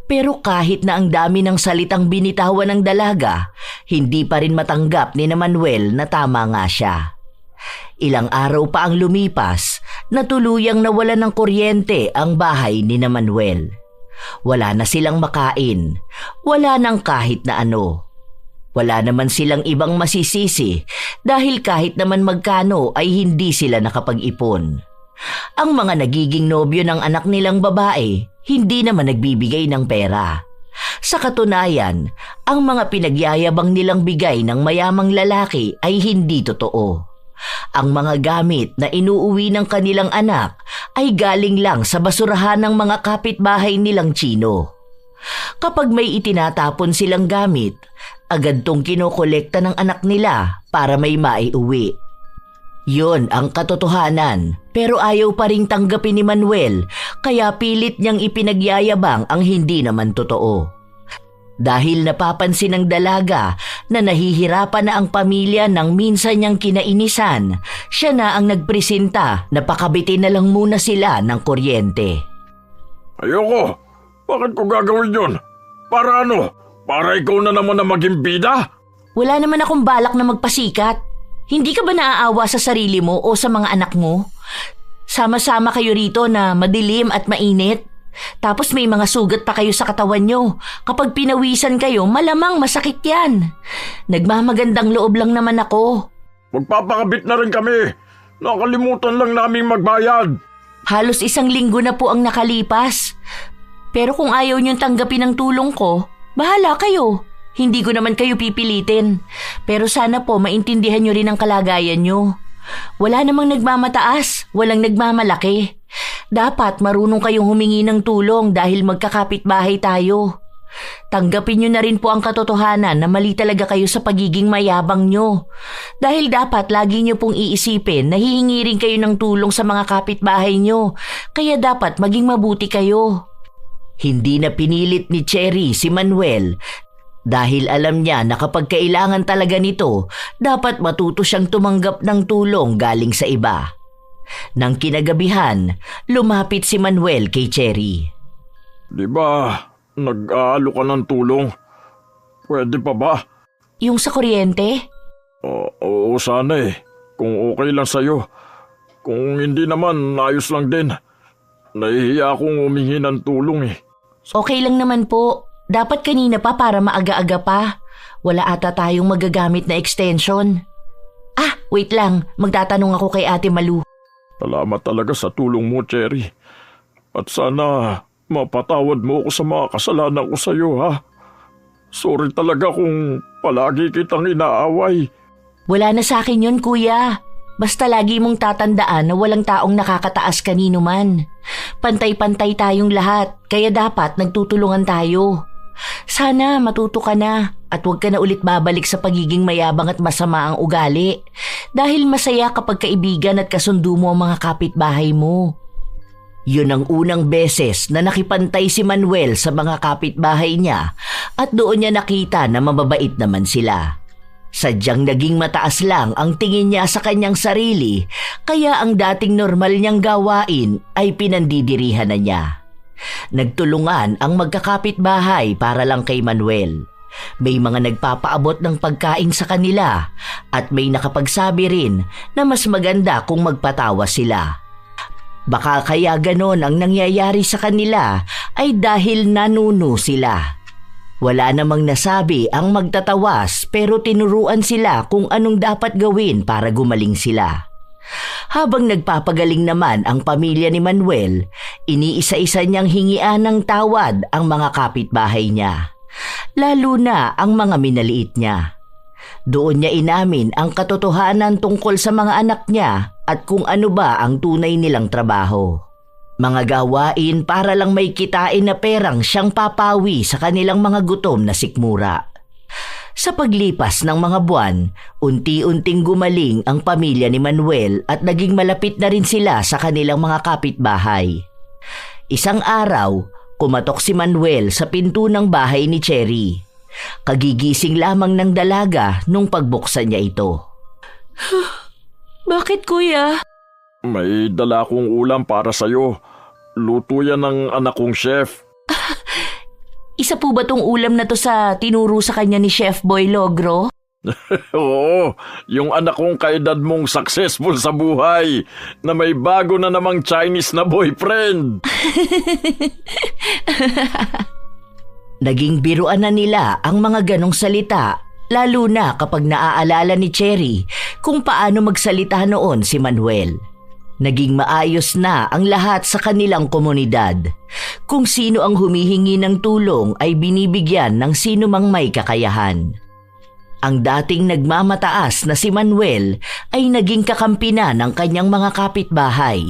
Pero kahit na ang dami ng salitang binitawan ng dalaga, hindi pa rin matanggap ni Manuel na tama nga siya. Ilang araw pa ang lumipas na tuluyang nawala ng kuryente ang bahay ni Manuel. Wala na silang makain, wala nang kahit na ano. Wala naman silang ibang masisisi dahil kahit naman magkano ay hindi sila nakapag-ipon. Ang mga nagiging nobyo ng anak nilang babae, hindi naman nagbibigay ng pera. Sa katunayan, ang mga pinagyayabang nilang bigay ng mayamang lalaki ay hindi totoo. Ang mga gamit na inuuwi ng kanilang anak ay galing lang sa basurahan ng mga kapitbahay nilang Chino. Kapag may itinatapon silang gamit, agad tong kinokolekta ng anak nila para may maiuwi. Yun ang katotohanan, pero ayaw pa ring tanggapin ni Manuel kaya pilit niyang ipinagyayabang ang hindi naman totoo. Dahil napapansin ng dalaga na nahihirapan na ang pamilya ng minsan niyang kinainisan, siya na ang nagpresenta na pakabitin na lang muna sila ng kuryente. Ayoko! Bakit ko gagawin yun? Para ano? Para ikaw na naman na maging bida? Wala naman akong balak na magpasikat. Hindi ka ba naaawa sa sarili mo o sa mga anak mo? Sama-sama kayo rito na madilim at mainit. Tapos may mga sugat pa kayo sa katawan nyo. Kapag pinawisan kayo, malamang masakit yan. Nagmamagandang loob lang naman ako. Magpapakabit na rin kami. Nakalimutan lang naming magbayad. Halos 1 linggo na po ang nakalipas. Pero kung ayaw niyong tanggapin ang tulong ko, bahala kayo. Hindi ko naman kayo pipilitin. Pero sana po maintindihan niyo rin ang kalagayan niyo. Wala namang nagmamataas, walang nagmamalaki. Dapat marunong kayong humingi ng tulong dahil magkakapitbahay tayo. Tanggapin niyo na rin po ang katotohanan na mali talaga kayo sa pagiging mayabang niyo. Dahil dapat lagi niyo pong iisipin na hihingi rin kayo ng tulong sa mga kapitbahay niyo. Kaya dapat maging mabuti kayo. Hindi na pinilit ni Cherry si Manuel dahil alam niya na kapag kailangan talaga nito, dapat matuto siyang tumanggap ng tulong galing sa iba. Nang kinagabihan, lumapit si Manuel kay Cherry. Di ba, nag-aalo ka ng tulong? Pwede pa ba? Yung sa kuryente? Oo, sana eh. Kung okay lang sa'yo. Kung hindi naman, ayos lang din. Nahihiya akong humingi ng tulong eh. Okay lang naman po. Dapat kanina pa para maaga-aga pa. Wala ata tayong magagamit na extension. Wait lang. Magtatanong ako kay Ate Malu. Salamat talaga sa tulong mo, Cherry. At sana mapatawad mo ako sa mga kasalanan ko sa iyo, ha? Sorry talaga kung palagi kitang inaaway. Wala na sa akin yun, kuya. Basta lagi mong tatandaan na walang taong nakakataas kanino man. Pantay-pantay tayong lahat, kaya dapat nagtutulungan tayo. Sana matuto ka na at huwag ka na ulit babalik sa pagiging mayabang at masama ang ugali. Dahil masaya kapag kaibigan at kasundo mo ang mga kapitbahay mo. Yun ang unang beses na nakipantay si Manuel sa mga kapitbahay niya at doon niya nakita na mababait naman sila. Sadyang naging mataas lang ang tingin niya sa kanyang sarili kaya ang dating normal niyang gawain ay pinandidirihan na niya. Nagtulungan ang magkakapitbahay para lang kay Manuel. May mga nagpapaabot ng pagkain sa kanila at may nakapagsabi rin na mas maganda kung magpatawa sila. Baka kaya ganon ang nangyayari sa kanila ay dahil nanuno sila. Wala namang nasabi ang magtatawas pero tinuruan sila kung anong dapat gawin para gumaling sila. Habang nagpapagaling naman ang pamilya ni Manuel, iniisa-isa niyang hingian ng tawad ang mga kapitbahay niya. Lalo na ang mga minaliit niya. Doon niya inamin ang katotohanan tungkol sa mga anak niya at kung ano ba ang tunay nilang trabaho. Mga gawain para lang may kitain na perang siyang papawi sa kanilang mga gutom na sikmura. Sa paglipas ng mga buwan, unti-unting gumaling ang pamilya ni Manuel at naging malapit na rin sila sa kanilang mga kapitbahay. Isang araw, kumatok si Manuel sa pinto ng bahay ni Cherry. Kagigising lamang ng dalaga nung pagbuksan niya ito. Bakit kuya? May dala akong ulam para sa'yo. Luto yan ng anak kong chef. Isa po ba tong ulam na to sa tinuro sa kanya ni Chef Boy Logro? Oo, yung anak kong kaedad mong successful sa buhay na may bago na namang Chinese na boyfriend. Naging biruan na nila ang mga ganong salita, lalo na kapag naaalala ni Cherry kung paano magsalita noon si Manuel. Naging maayos na ang lahat sa kanilang komunidad. Kung sino ang humihingi ng tulong ay binibigyan ng sino mang may kakayahan. Ang dating nagmamataas na si Manuel ay naging kakampi na ng kanyang mga kapitbahay.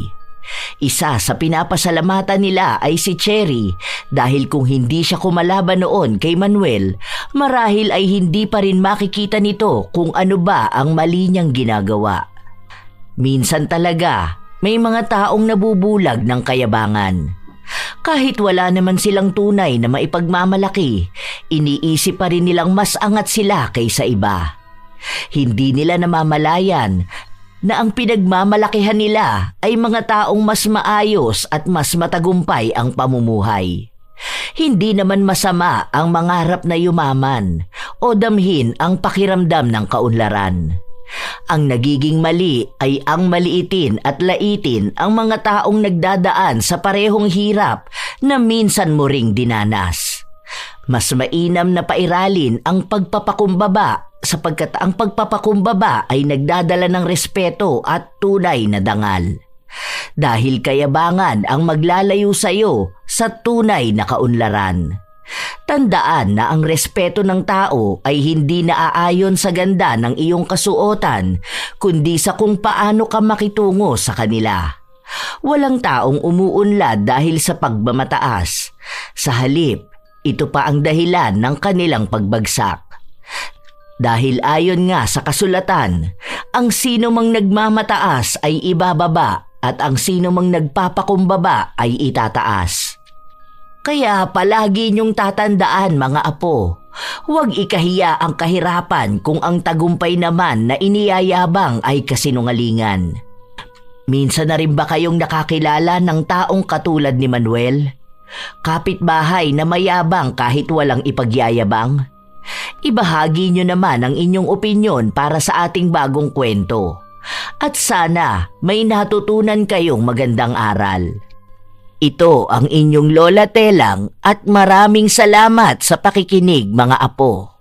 Isa sa pinapasalamatan nila ay si Cherry dahil kung hindi siya kumalaban noon kay Manuel, marahil ay hindi pa rin makikita nito kung ano ba ang mali niyang ginagawa. Minsan talaga, may mga taong nabubulag ng kayabangan. Kahit wala naman silang tunay na maipagmamalaki, iniisip pa rin nilang mas angat sila kaysa iba. Hindi nila namamalayan na ang pinagmamalakihan nila ay mga taong mas maayos at mas matagumpay ang pamumuhay. Hindi naman masama ang mangarap na yumaman o damhin ang pakiramdam ng kaunlaran. Ang nagiging mali ay ang maliitin at laitin ang mga taong nagdadaan sa parehong hirap na minsan mo ring dinanas. Mas mainam na pairalin ang pagpapakumbaba sapagkat ang pagpapakumbaba ay nagdadala ng respeto at tunay na dangal. Dahil kayabangan ang maglalayo sa iyo sa tunay na kaunlaran. Tandaan na ang respeto ng tao ay hindi naaayon sa ganda ng iyong kasuotan, kundi sa kung paano ka makitungo sa kanila. Walang taong umuunlad dahil sa pagmamataas. Sa halip, ito pa ang dahilan ng kanilang pagbagsak. Dahil ayon nga sa kasulatan, ang sino mang nagmamataas ay ibababa at ang sino mang nagpapakumbaba ay itataas. Kaya palagi niyong tatandaan mga apo, huwag ikahiya ang kahirapan kung ang tagumpay naman na iniyayabang ay kasinungalingan. Minsan na rin ba kayong nakakilala ng taong katulad ni Manuel? Kapitbahay na mayabang kahit walang ipagyayabang? Ibahagi niyo naman ang inyong opinyon para sa ating bagong kwento. At sana may natutunan kayong magandang aral. Ito ang inyong Lola Telang at maraming salamat sa pakikinig mga apo.